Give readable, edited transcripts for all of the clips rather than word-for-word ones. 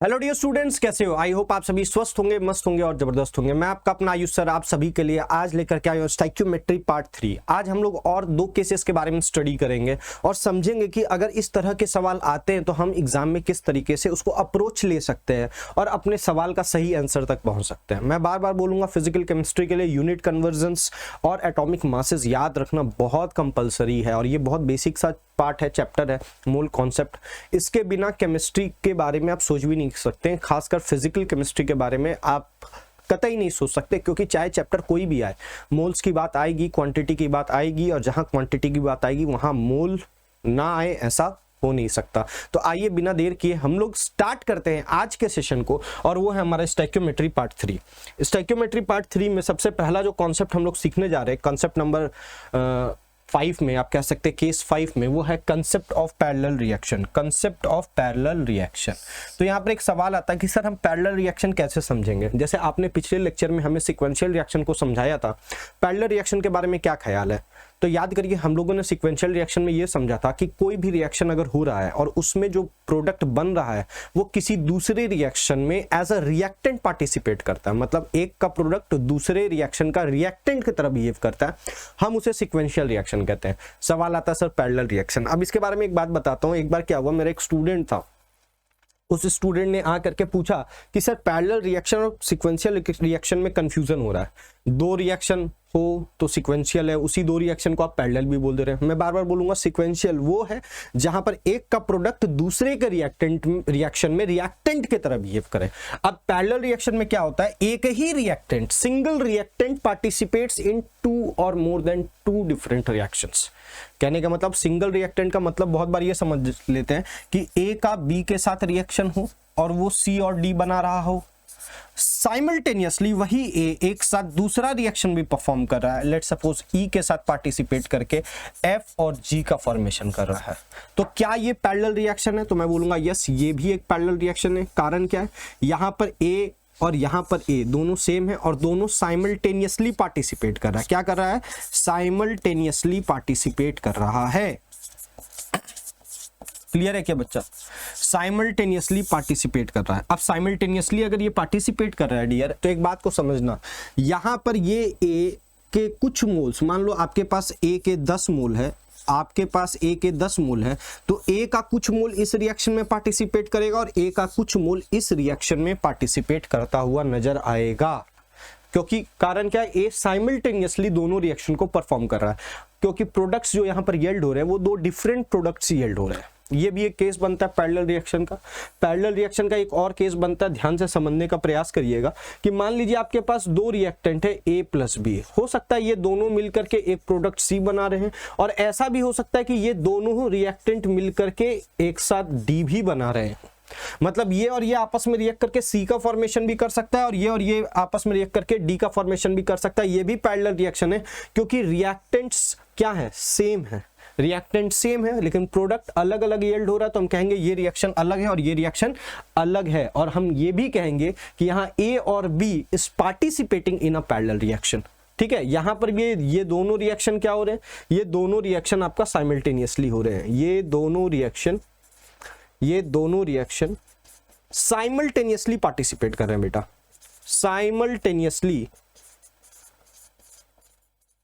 Hello dear students, कैसे हो? I hope आप सभी स्वस्थ होंगे, मस्त होंगे और जबरदस्त होंगे। मैं आपका अपना आयुष सर आप सभी के लिए आज लेकर के आया हूं स्टोइकियोमेट्री पार्ट 3। आज हम लोग और दो केसेस के बारे में स्टडी करेंगे और समझेंगे कि अगर इस तरह के सवाल आते हैं तो हम एग्जाम में किस तरीके से उसको अप्रोच ले सकते हैं और अपने सवाल का सही आंसर तक पहुंच सकते हैं। मैं बार बार बोलूंगा, फिजिकल केमिस्ट्री के लिए यूनिट कन्वर्जन्स और एटॉमिक मासेस याद रखना बहुत कंपलसरी है और ये बहुत बेसिक सा पार्ट है, चैप्टर है, मूल कॉन्सेप्ट। इसके बिना केमिस्ट्री के बारे में आप सोच भी नहीं सकते हैं, खासकर फिजिकल केमिस्ट्री के बारे में आप कतई नहीं सोच सकते, क्योंकि चाहे चैप्टर कोई भी आए, मोल्स की बात आएगी, क्वांटिटी की बात आएगी, और जहां क्वांटिटी की बात आएगी वहां मोल ना आए ऐसा हो नहीं सकता। तो आइए बिना देर किए हम लोग स्टार्ट करते हैं आज के सेशन को, और वो है हमारा स्टोइकियोमेट्री पार्ट 3। स्टोइकियोमेट्री पार्ट 3 में सबसे पहला जो कॉन्सेप्ट हम लोग सीखने जा रहे हैं, कॉन्सेप्ट नंबर 5 में, आप कह सकते हैं केस 5 में, वो है concept of parallel reaction. Concept of parallel reaction. तो यहाँ पर एक सवाल आता है कि सर हम पैरेलल रिएक्शन कैसे समझेंगे? जैसे आपने पिछले लेक्चर में हमें सीक्वेंशियल रिएक्शन को समझाया था, पैरेलल रिएक्शन के बारे में क्या ख्याल है? तो याद करिए, हम लोगों ने सीक्वेंशियल रिएक्शन में ये समझा था कि कोई भी रिएक्शन अगर हो रहा है और उसमें जो प्रोडक्ट बन रहा है वो किसी दूसरे रिएक्शन में एज अ रिएक्टेंट पार्टिसिपेट करता है, मतलब एक का प्रोडक्ट दूसरे रिएक्शन का रिएक्टेंट की तरह बिहेव करता है, हम उसे सीक्वेंशियल रिएक्शन कहते हैं। सवाल आता है सर पैरेलल रिएक्शन। अब इसके बारे में एक बात बताता हूं। एक बार क्या हुआ, मेरा एक स्टूडेंट था, उस स्टूडेंट ने आ करके पूछा कि सर पैरेलल रिएक्शन और सीक्वेंशियल रिएक्शन में कंफ्यूजन हो रहा है, दो रिएक्शन हो तो सीक्वेंशियल है, उसी दो रिएक्शन को आप पैरेलल भी बोल दे रहे हैं। मैं बार बार बोलूंगा, सीक्वेंशियल वो है जहां पर एक का प्रोडक्ट दूसरे के रिएक्शन में रिएक्टेंट की तरह बिहेव करे। अब पैरेलल रिएक्शन में क्या होता है, एक ही reactant, single reactant participates in 2 और मोर देन 2 डिफरेंट रिएक्शंस। कहने का मतलब, सिंगल रिएक्टेंट का मतलब बहुत बार ये समझ लेते हैं कि ए का बी के साथ रिएक्शन हो और वो सी और डी बना रहा हो, साइमल्टेनियसली वही ए एक साथ दूसरा रिएक्शन भी परफॉर्म कर रहा है, लेट्स सपोज ई के साथ पार्टिसिपेट करके एफ और जी का फॉर्मेशन कर रहा है। तो क्या ये पैरेलल रिएक्शन है? तो मैं बोलूंगा यस, ये भी एक पैरेलल रिएक्शन है। कारण क्या है, यहां पर ए और यहां पर ए दोनों सेम है और दोनों साइमल्टेनियसली पार्टिसिपेट कर रहा है। क्या कर रहा है? साइमल्टेनियसली पार्टिसिपेट कर रहा है। क्लियर है क्या बच्चा? साइमल्टेनियसली पार्टिसिपेट कर रहा है। अब साइमल्टेनियसली अगर ये पार्टिसिपेट कर रहा है डियर, तो एक बात को समझना, यहां पर ये ए के कुछ मोल्स, मान लो आपके पास ए के 10 मोल है, आपके पास ए के 10 मोल है, तो ए का कुछ मोल इस रिएक्शन में पार्टिसिपेट करेगा और ए का कुछ मोल इस रिएक्शन में पार्टिसिपेट करता हुआ नजर आएगा। क्योंकि कारण क्या है, ए साइमल्टेनियसली दोनों रिएक्शन को परफॉर्म कर रहा है, क्योंकि प्रोडक्ट्स जो यहां पर येल्ड हो रहे हैं वो दो डिफरेंट प्रोडक्ट्स येल्ड हो रहे हैं। ये भी एक केस बनता है पैरेलल रिएक्शन का। पैरेलल रिएक्शन का एक और केस बनता है, ध्यान से समझने का प्रयास करिएगा, कि मान लीजिए आपके पास दो रिएक्टेंट है ए प्लस बी, हो सकता है ये दोनों मिलकर के एक प्रोडक्ट सी बना रहे हैं, और ऐसा भी हो सकता है कि ये दोनों रिएक्टेंट मिलकर के एक साथ डी भी बना रहे हैं। मतलब ये और ये आपस में रिएक्ट करके सी का फॉर्मेशन भी कर सकता है और ये आपस में रिएक्ट करके डी का फॉर्मेशन भी कर सकता है। ये भी पैरेलल रिएक्शन है, क्योंकि रिएक्टेंट्स क्या है, सेम है, रिएक्टेंट सेम है, लेकिन प्रोडक्ट अलग अलग येल्ड हो रहा है, तो हम कहेंगे ये रिएक्शन अलग है और ये रिएक्शन अलग है। और हम ये भी कहेंगे कि यहाँ ए और B is participating in a parallel reaction. ठीक है, यहां पर भी ये दोनों रिएक्शन क्या हो रहे हैं, ये दोनों रिएक्शन आपका साइमल्टेनियसली हो रहे हैं। ये दोनों रिएक्शन साइमल्टेनियसली पार्टिसिपेट कर रहे हैं बेटा, साइमल्टेनियसली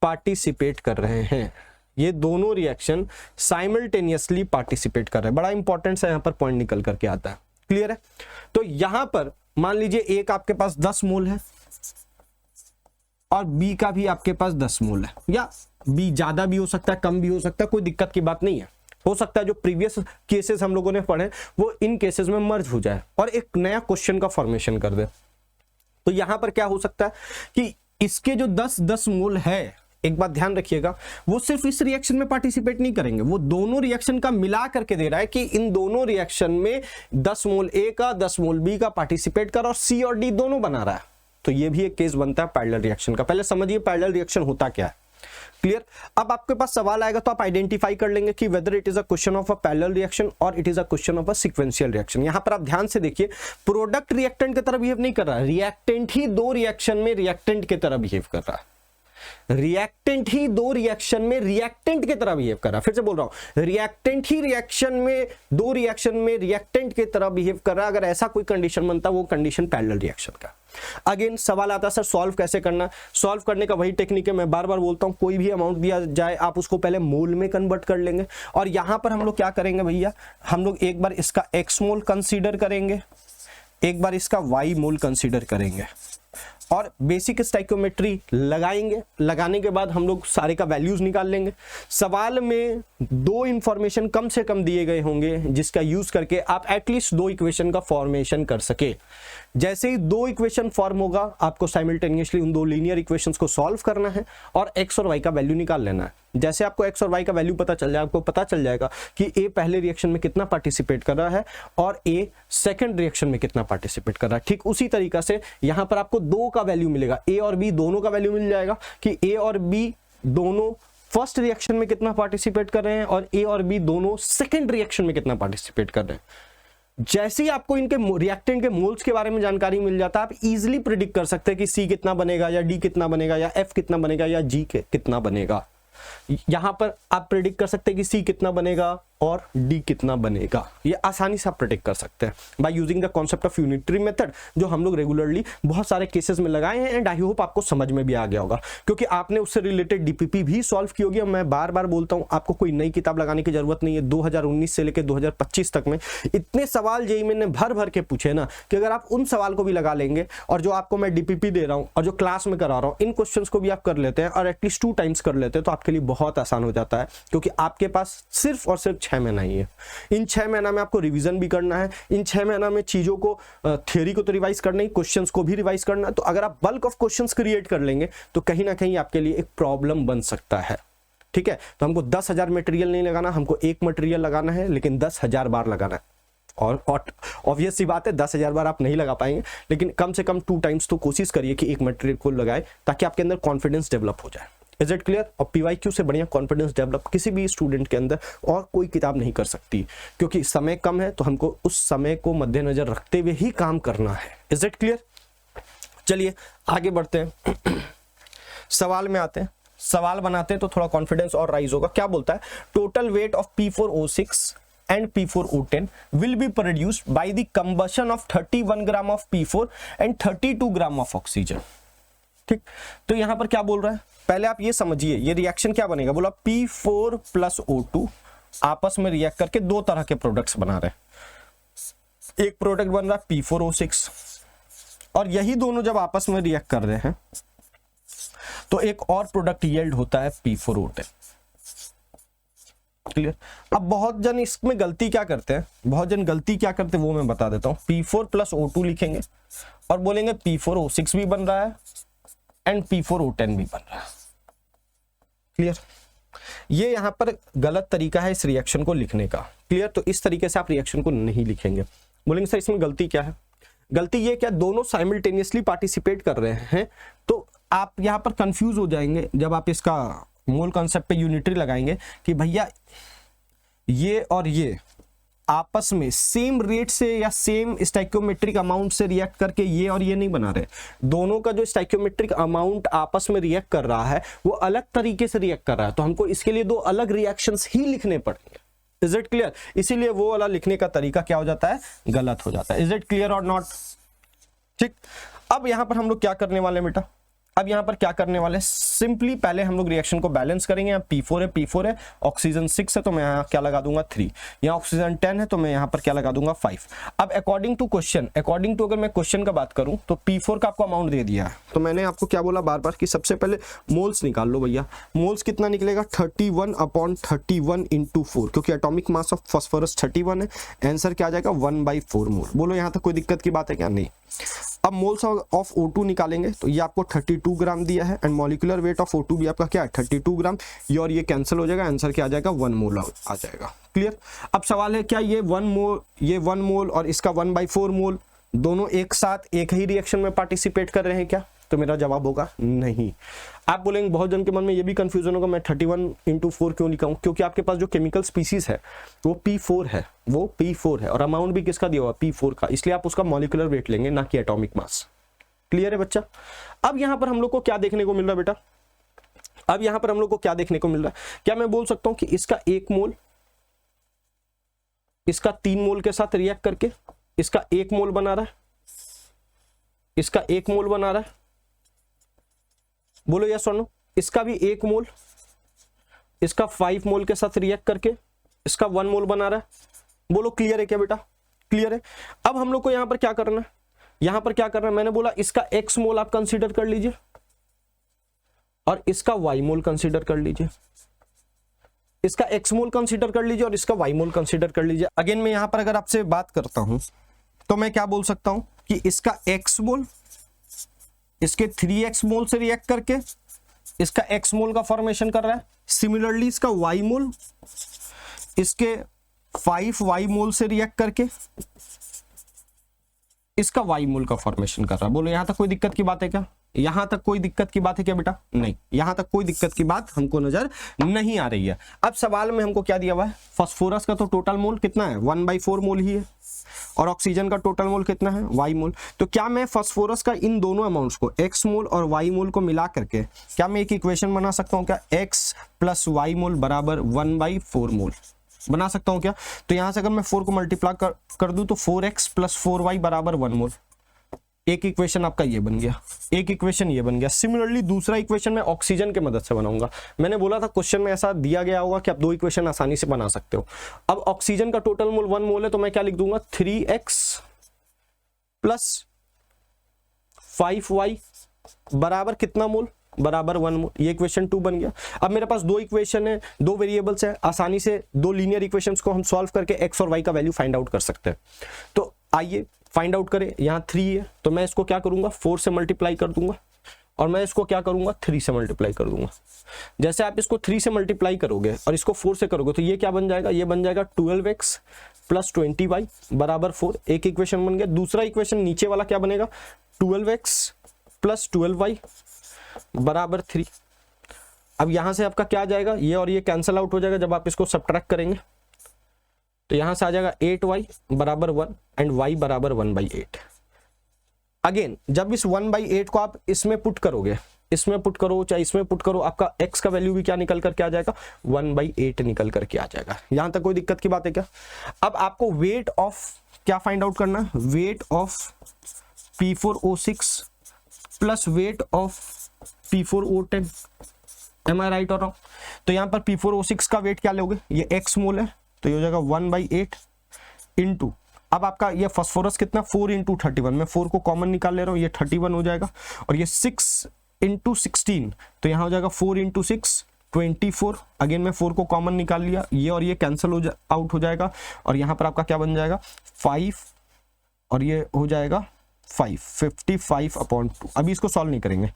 पार्टिसिपेट कर रहे हैं। ये दोनों रिएक्शन साइमल्टेनियसली पार्टिसिपेट कर रहे हैं। बड़ा इंपॉर्टेंट सा यहां पर पॉइंट निकल करके आता है। क्लियर है? तो यहां पर मान लीजिए एक आपके पास 10 मोल है और बी का भी आपके पास 10 मोल है, या बी ज्यादा भी हो सकता है, कम भी हो सकता है, कोई दिक्कत की बात नहीं है। हो सकता है जो प्रीवियस केसेस हम लोगों ने पढ़े वो इन केसेस में मर्ज हो जाए और एक नया क्वेश्चन का फॉर्मेशन कर दे। तो यहां पर क्या हो सकता है कि इसके जो 10 मोल है, एक बात ध्यान रखिएगा, वो सिर्फ इस रिएक्शन में पार्टिसिपेट नहीं करेंगे, वो दोनों रिएक्शन का मिला करके दे रहा है कि इन दोनों रिएक्शन में 10 मोल ए का 10 मोल बी का पार्टिसिपेट कर और सी और डी दोनों बना रहा है। तो ये भी एक केस बनता है पैरेलल रिएक्शन का। पहले समझिए पैरेलल रिएक्शन होता क्या है। क्लियर? अब आपके पास सवाल आएगा तो आप आइडेंटिफाई कर लेंगे कि whether it is a question of a parallel reaction और it is a question of a sequential reaction. यहां पर आप ध्यान से देखिए, प्रोडक्ट रिएक्टेंट की तरह बिहेव नहीं कर रहा है, रिएक्टेंट ही दो रिएक्शन में रिएक्टेंट की तरह बिहेव कर रहा है। रिएक्टेंट ही दो रिएक्शन में रिएक्टेंट की तरह बिहेव कर रहा है। फिर से बोल रहा हूं, रिएक्टेंट ही रिएक्शन में दो रिएक्शन में रिएक्टेंट की तरह बिहेव कर रहा है। अगर ऐसा कोई कंडीशन बनता वो कंडीशन पैरेलल रिएक्शन का। अगेन सवाल आता है सर सॉल्व कैसे करना। सॉल्व करने का वही टेक्निक है, मैं बार बार बोलता हूं, कोई भी अमाउंट दिया जाए आप उसको पहले मोल में कन्वर्ट कर लेंगे। और यहां पर हम लोग क्या करेंगे भैया, हम लोग एक बार इसका एक्स मोल कंसीडर करेंगे, एक बार इसका वाई मोल कंसीडर करेंगे और बेसिक स्टाइकियोमेट्री लगाएंगे। लगाने के बाद हम लोग सारे का वैल्यूज निकाल लेंगे। सवाल में दो इंफॉर्मेशन कम से कम दिए गए होंगे जिसका यूज करके आप एटलीस्ट दो इक्वेशन का फॉर्मेशन कर सके। जैसे ही दो इक्वेशन फॉर्म होगा आपको साइमल्टेनियसली उन दो लीनियर इक्वेशंस को सॉल्व करना है और एक्स और वाई का वैल्यू निकाल लेना है। जैसे आपको एक्स और वाई का वैल्यू पता चल जाए, आपको पता चल जाएगा कि ए पहले रिएक्शन में कितना पार्टिसिपेट कर रहा है और ए सेकंड रिएक्शन में कितना पार्टिसिपेट कर रहा है। ठीक उसी तरीका से यहां पर आपको दो का वैल्यू मिलेगा, ए और बी दोनों का वैल्यू मिल जाएगा कि ए और बी दोनों फर्स्ट रिएक्शन में कितना पार्टिसिपेट कर रहे हैं और ए और बी दोनों सेकंड रिएक्शन में कितना पार्टिसिपेट कर रहे हैं। जैसे ही आपको इनके रिएक्टेंट के मोल्स के बारे में जानकारी मिल जाता है, आप इजीली प्रिडिक्ट कर सकते हैं कि सी कितना बनेगा या डी कितना बनेगा या एफ कितना बनेगा या जी कितना बनेगा। यहां पर आप प्रेडिक्ट कर सकते हैं कि सी कितना बनेगा और डी कितना बनेगा। ये आसानी से आप प्रेडिक्ट कर सकते हैं by using the concept of unitary method, जो हम लोग रेगुलरली बहुत सारे केसेस में लगाए हैं। एंड आई होप आपको समझ में भी आ गया होगा क्योंकि आपने उससे रिलेटेड डीपीपी भी सॉल्व की होगी। मैं बार बार बोलता हूं, आपको कोई नई किताब लगाने की जरूरत नहीं है। 2019 से लेकर 2025 तक में इतने सवाल जेईई में ने भर भर के पूछे ना कि अगर आप उन सवाल को भी लगा लेंगे और जो आपको मैं डीपीपी दे रहा हूं और जो क्लास में करा रहा हूं, इन क्वेश्चन को भी आप कर लेते हैं और एटलीस्ट 2 टाइम्स कर लेते हैं तो आपके लिए बहुत आसान हो जाता है। क्योंकि आपके पास सिर्फ और सिर्फ 6 महीना ही है। इन 6 महीना में आपको रिवीजन भी करना है, इन 6 महीना में चीजों को थ्योरी को तो रिवाइज करना ही, क्वेश्चंस को भी रिवाइज करना है। तो अगर आप बल्क ऑफ क्वेश्चंस क्रिएट कर लेंगे तो कहीं ना कहीं आपके लिए एक प्रॉब्लम बन सकता है। ठीक है, तो हमको 10,000 मटेरियल नहीं लगाना, हमको एक मटेरियल लगाना है लेकिन 10,000 बार लगाना है। और ऑब्वियस सी बात है 10,000 बार आप नहीं लगा पाएंगे, लेकिन कम से कम 2 टाइम्स तो कोशिश करिए कि एक मटेरियल को लगाए ताकि आपके अंदर कॉन्फिडेंस डेवलप हो जाए। Is it clear? और पीवाईक्यू से बढ़िया कॉन्फिडेंस डेवलप किसी भी स्टूडेंट के अंदर और कोई किताब नहीं कर सकती, क्योंकि समय कम है तो हमको उस समय को मद्देनजर रखते हुए ही काम करना है। Is it clear? चलिए आगे बढ़ते हैं, सवाल में आते हैं। सवाल बनाते हैं तो थोड़ा कॉन्फिडेंस और राइज होगा। क्या बोलता है? Total weight of P4O6 and P4O10 will be produced by the combustion of 31 gram of P4 and 32 gram of oxygen. ठीक, तो यहां पर क्या बोल रहा है, पहले आप ये समझिए ये रिएक्शन क्या बनेगा। बोला P4 प्लस O2 आपस में रिएक्ट करके दो तरह के प्रोडक्ट्स बना रहे हैं। एक प्रोडक्ट बन रहा है P4O6 और यही दोनों जब आपस में रिएक्ट कर रहे हैं तो एक और प्रोडक्ट यील्ड होता है P4O10। क्लियर? अब बहुत जन इसमें गलती क्या करते हैं, बहुत जन गलती क्या करते हैं वो मैं बता देता हूं। P4 प्लस O2 लिखेंगे और बोलेंगे P4O6 भी बन रहा है एंड P4O10 भी बन रहा है। क्लियर? ये यहां पर गलत तरीका है इस रिएक्शन को लिखने का। क्लियर? तो इस तरीके से आप रिएक्शन को नहीं लिखेंगे। बोलेंगे सर इसमें गलती क्या है? गलती ये क्या, दोनों साइमल्टेनियसली पार्टिसिपेट कर रहे हैं तो आप यहां पर कंफ्यूज हो जाएंगे जब आप इसका मोल कॉन्सेप्ट पे यूनिटरी लगाएंगे कि भैया ये और ये आपस में सेम रेट से या सेम स्टाइकियोमेट्रिक अमाउंट से रिएक्ट करके ये और ये नहीं बना रहे। दोनों का जो स्टाइकियोमेट्रिक अमाउंट आपस में रिएक्ट कर रहा है वो अलग तरीके से रिएक्ट कर रहा है, तो हमको इसके लिए दो अलग रिएक्शंस ही लिखने पड़ेंगे। Is it clear? इसीलिए वो वाला लिखने का तरीका क्या हो जाता है, गलत हो जाता है। इज इट क्लियर और नॉट? ठीक, अब यहां पर हम लोग क्या करने वाले बेटा, अब यहां पर क्या करने वाले, सिंपली पहले हम लोग रिएक्शन को बैलेंस करेंगे। यहाँ P4 है, ऑक्सीजन 6 है तो मैं यहाँ क्या लगा दूंगा 3, यहाँ ऑक्सीजन 10 है तो मैं यहाँ पर क्या लगा दूंगा 5। अब according to question, according to अगर मैं क्वेश्चन का बात करूं तो P4 का आपको अमाउंट दे दिया है, तो मैंने आपको क्या बोला बार बार कि सबसे पहले मोल्स निकाल लो भैया। मोल्स कितना निकलेगा 31/31 into 4, क्योंकि एटॉमिक मास ऑफ फास्फोरस 31 है। आंसर क्या आ जाएगा 1/4 मोल। बोलो यहाँ तक कोई दिक्कत की बात है क्या? नहीं। अब मोल्स ऑफ O2 निकालेंगे तो ये आपको 32 ग्राम दिया है and molecular weight of O2 भी आपका क्या है 32 ग्राम। ये और ये कैंसिल हो जाएगा, आंसर क्या आ जाएगा 1 मोल आ जाएगा। क्लियर? अब सवाल है क्या ये 1 मोल और इसका 1/4 मोल दोनों एक साथ एक ही रिएक्शन में पार्टिसिपेट कर रहे हैं क्या? तो मेरा जवाब होगा नहीं। आप बोलेंगे, बहुत जन के मन में ये भी कंफ्यूजन होगा मैं 31 into 4 क्यों लिखा हूं, क्योंकि आपके पास जो केमिकल स्पीसीज है वो P4 है, वो P4 है और अमाउंट भी किसका दिया हुआ P4 का, इसलिए आप उसका मॉलिक्यूलर वेट लेंगे ना कि एटॉमिक मास। क्लियर है बच्चा? अब यहां पर हम लोग को क्या देखने को मिल रहा है बेटा, अब यहां पर हम लोग को क्या देखने को मिल रहा है, क्या मैं बोल सकता हूं कि इसका 1 मोल इसका 3 मोल के साथ रिएक्ट करके इसका 1 मोल बना रहा है, इसका 1 मोल बना रहा है, बोलो यस और नो। इसका भी 1 मोल इसका 5 मोल के साथ रिएक्ट करके इसका 1 मोल बना रहा है, बोलो क्लियर है क्या बेटा, क्लियर है। अब हम लोग को यहां पर क्या करना है, यहां पर क्या करना है, मैंने बोला इसका x मोल आप कंसीडर कर लीजिए और इसका y मोल कंसीडर कर लीजिए, इसका x मोल कंसीडर कर लीजिए और इसका y मोल कंसीडर कर लीजिए। अगेन मैं यहां पर अगर आपसे बात करता हूं तो मैं क्या बोल सकता हूं कि इसका x मोल इसके 3x मोल से रिएक्ट करके इसका x मोल का फॉर्मेशन कर रहा है, सिमिलरली इसका y मोल इसके 5y मोल से रिएक्ट करके इसका y मोल का फॉर्मेशन कर रहा है। बोलो यहां तक कोई दिक्कत की बात है क्या, यहां तक कोई दिक्कत की बात है क्या बेटा, नहीं, यहां तक कोई दिक्कत की बात हमको नजर नहीं आ रही है। अब सवाल में हमको क्या दिया हुआ है, फास्फोरस का तो टोटल मोल कितना है 1/4 मोल ही है और ऑक्सीजन का टोटल मोल कितना है y मोल। तो क्या मैं फास्फोरस का इन दोनों अमाउंट्स को x मोल और y मोल को मिला करके क्या मैं एक इक्वेशन बना सकता हूं क्या, x प्लस y मोल बराबर 1/4 मोल बना सकता हूं क्या। तो यहां से अगर मैं 4 को मल्टीप्लाई कर दूं तो 4x प्लस 4y बराबर 1 मोल, एक इक्वेशन आपका ये बन गया, एक इक्वेशन ये बन गया। सिमिलरली दूसरा इक्वेशन मैं ऑक्सीजन की मदद से बनाऊंगा, मैंने बोला था क्वेश्चन में ऐसा दिया गया होगा कि आप 2 इक्वेशन आसानी से बना सकते हो। अब ऑक्सीजन का टोटल मोल 1 मोल है तो मैं क्या लिख दूंगा 3x प्लस 5y बराबर कितना मोल, बराबर 1 मोल, ये इक्वेशन 2 बन गया। अब मेरे पास 2 इक्वेशन है, 2 वेरिएबल्स है, आसानी से 2 लीनियर इक्वेशंस को हम सॉल्व करके x और y का वैल्यू फाइंड आउट कर सकते हैं। तो आइए फाइंड आउट करें। यहाँ 3 है तो मैं इसको क्या करूंगा 4 से मल्टीप्लाई कर दूंगा और मैं इसको क्या करूंगा 3 से मल्टीप्लाई कर दूंगा। जैसे आप इसको 3 से मल्टीप्लाई करोगे और इसको 4 से करोगे तो ये क्या बन जाएगा, ये बन जाएगा 12x प्लस 20y बराबर 4, एक इक्वेशन बन गया। दूसरा इक्वेशन नीचे वाला क्या बनेगा 12x प्लस 12y बराबर 3। अब यहां से आपका क्या आ जाएगा, ये और ये कैंसिल आउट हो जाएगा जब आप इसको सब्ट्रैक्ट करेंगे तो यहां से आ जाएगा 8y बराबर 1 एंड y बराबर 1/8। अगेन जब इस 1/8 को आप इसमें पुट करोगे, इसमें पुट करो चाहे इसमें पुट करो, आपका x का वैल्यू भी क्या निकल करके आ जाएगा 1/8 निकल करके आ जाएगा। यहां तक कोई दिक्कत की बात है क्या। अब आपको वेट ऑफ क्या फाइंड आउट करना है, weight of P4O6 plus weight of P4O10, am I right और रॉन्ग। तो यहां पर P4O6 का वेट क्या लोगे, ये x मोल है तो ये हो जाएगा 1/8 इंटू, अब आपका ये फास्फोरस कितना 4 इंटू 31, मैं 4 को कॉमन निकाल ले रहा हूँ, ये 31 हो जाएगा और ये 6 इंटू 16 तो यहाँ हो जाएगा 4 इंटू 6 24। अगेन मैं 4 को कॉमन निकाल लिया, ये और ये कैंसिल आउट हो जाएगा और यहाँ पर आपका क्या बन जाएगा 5 और ये हो जाएगा 55/2। अभी इसको सॉल्व नहीं करेंगे।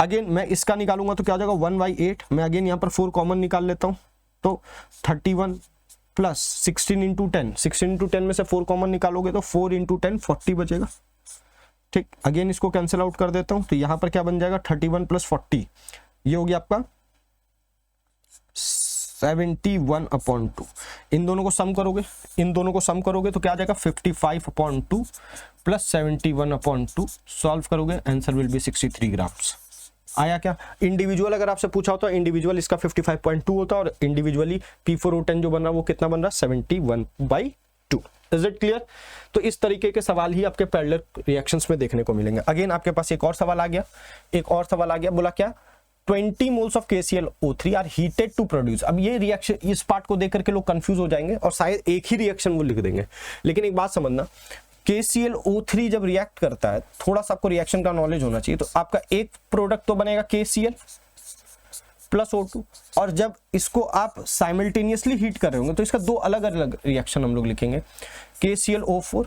अगेन मैं इसका निकालूंगा तो क्या हो जाएगा 1/8, मैं अगेन यहाँ पर 4 कॉमन निकाल लेता हूँ तो 31 प्लस 16 इंटू 10, 16 इंटू 10 में से 4 कॉमन निकालोगे तो 4 इंटू 10 40 बचेगा। ठीक, अगेन इसको कैंसिल आउट कर देता हूं तो यहां पर क्या बन जाएगा 31 प्लस 40, ये हो गया आपका 71/2। इन दोनों को सम करोगे, इन दोनों को सम करोगे तो क्या आ जाएगा 55/2 प्लस 71/2, सॉल्व करोगे आंसर विल बी 63 ग्राम्स। आया क्या। इंडिविजुअल अगर आपसे पूछा होता इंडिविजुअल इसका 55.2 होता और इंडिविजुअली P4O10 जो बन रहा वो कितना बन रहा 71/2। Is it clear. तो इस तरीके के सवाल ही आपके पैरेलल रिएक्शंस में देखने को मिलेंगे। अगेन आपके पास एक और सवाल आ गया, एक और सवाल आ गया, बोला क्या 20 moles of KClO3 are heated to produce. अब ये रिएक्शन, इस पार्ट को देख करके लोग कंफ्यूज हो जाएंगे और शायद एक ही रिएक्शन वो लिख देंगे, लेकिन एक बात समझना KClO3 जब रिएक्ट करता है, थोड़ा सा आपको रिएक्शन का नॉलेज होना चाहिए, तो आपका एक प्रोडक्ट तो बनेगा KCl प्लस O2 और जब इसको आप साइमल्टेनियसली हीट कर रहे होंगे तो इसका 2 अलग अलग रिएक्शन हम लोग लिखेंगे, KClO4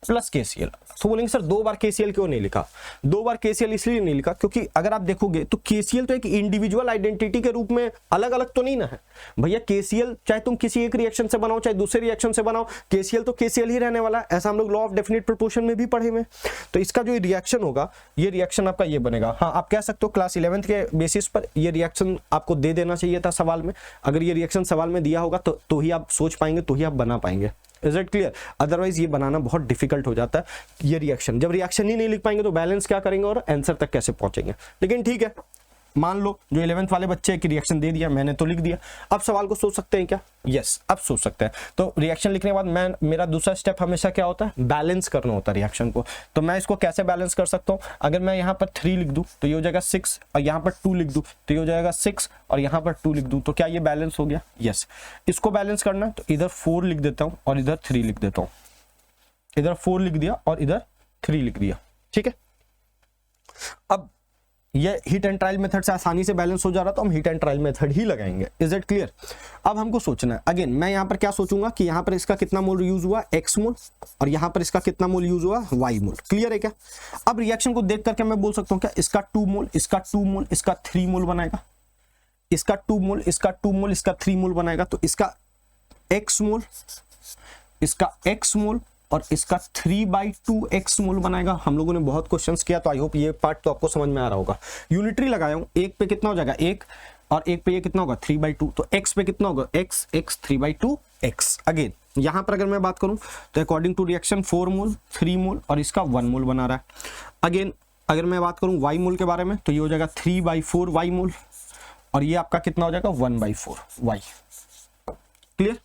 प्लस KCl। तो बोलेंगे सर 2 बार KCl क्यों नहीं लिखा। 2 बार KCl इसलिए नहीं लिखा क्योंकि अगर आप देखोगे तो KCl तो एक इंडिविजुअल आइडेंटिटी के रूप में अलग अलग तो नहीं ना है भैया। KCl चाहे तुम किसी एक रिएक्शन से बनाओ चाहे दूसरे रिएक्शन से बनाओ, KCl तो KCl ही रहने वाला है। ऐसा हम लोग लॉ ऑफ डेफिनेट प्रोपोर्शन में भी पढ़े हुए। तो इसका जो रिएक्शन होगा, ये रिएक्शन आपका ये बनेगा। हाँ, आप कह सकते हो क्लास 11th के बेसिस पर ये रिएक्शन आपको दे देना चाहिए था सवाल में। अगर ये रिएक्शन सवाल में दिया होगा तो ही आप सोच पाएंगे, तो ही आप बना पाएंगे। Is it clear. अदरवाइज ये बनाना बहुत डिफिकल्ट हो जाता है। ये रिएक्शन, जब रिएक्शन ही नहीं लिख पाएंगे तो बैलेंस क्या करेंगे और आंसर तक कैसे पहुंचेंगे। लेकिन ठीक है, मान लो जो 11th वाले बच्चे की रिएक्शन दे दिया, मैंने तो लिख दिया। अब सवाल को सोच सकते हैं क्या? यस, अब सोच सकते हैं। तो रिएक्शन लिखने के बाद मेरा दूसरा स्टेप हमेशा क्या होता है? बैलेंस करना होता है रिएक्शन को। तो मैं इसको कैसे बैलेंस कर सकता हूँ? अगर मैं यहाँ पर 3 लिख दूँ तो ये हो जाएगा 6, और यहाँ पर 2 लिख दूँ तो ये हो जाएगा 6, और यहाँ पर 2 लिख दूँ तो क्या ये बैलेंस हो गया? यस। इसको बैलेंस करना तो इधर 4 लिख देता हूँ और इधर 3 लिख देता हूँ। इधर 4 लिख दिया और इधर 3 लिख दिया, ठीक है। अब ये हीट एंड ट्रायल मेथड से आसानी से बैलेंस हो जा रहा, तो हम हीट एंड ट्रायल मेथड ही लगाएंगे। Is it clear? अब हमको सोचना है, अगेन मैं यहाँ पर क्या सोचूंगा कि यहाँ पर इसका कितना मोल यूज हुआ? x मोल, और यहाँ पर इसका कितना मोल यूज हुआ? y मोल। क्लियर है क्या? अब रिएक्शन को देख करके मैं बोल सकता हूँ क्या इसका 2 मोल, इसका 2 मोल, इसका 3 मोल बनाएगा, इसका 2 मोल, इसका 2 मोल, इसका 3 मोल बनाएगा। तो इसका x मोल, इसका x मोल और इसका 3/2 x मोल बनाएगा। हम लोगों ने बहुत क्वेश्चंस किया, तो आई होप ये पार्ट तो आपको समझ में आ रहा होगा। यूनिटरी लगाया हूं, एक पे कितना हो जाएगा 1, और एक पे ये कितना होगा 3/2, तो x पे कितना होगा x 3/2 x। अगेन यहां पर अगर मैं बात करूं तो अकॉर्डिंग टू रिएक्शन 4 मोल, 3 मोल और इसका 1 मोल बना रहा है। अगेन अगर मैं बात करूं y मोल के बारे में तो ये हो जाएगा 3/4 y मोल, और ये आपका कितना हो जाएगा 1/4 y। क्लियर?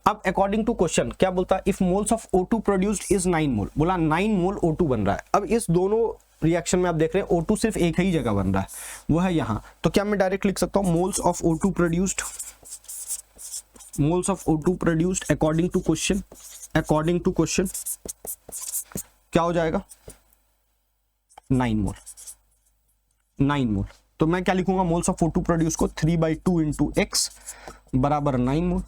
अब अकॉर्डिंग टू क्वेश्चन क्या बोलता है? If moles of O2 produced is 9 मोल, बोला 9 मोल O2 बन रहा है। अब इस दोनों रिएक्शन में आप देख रहे हैं O2 सिर्फ एक ही जगह बन रहा है, वो है यहाँ। तो क्या मैं डायरेक्ट लिख सकता हूँ moles of O2 produced, moles of O2 produced according to question, according to question क्या हो जाएगा 9 मोल, 9 मोल। तो मैं क्या लिखूंगा मोल्स ऑफ O2 प्रोड्यूस को 3/2 इंटू x बराबर 9 मोल।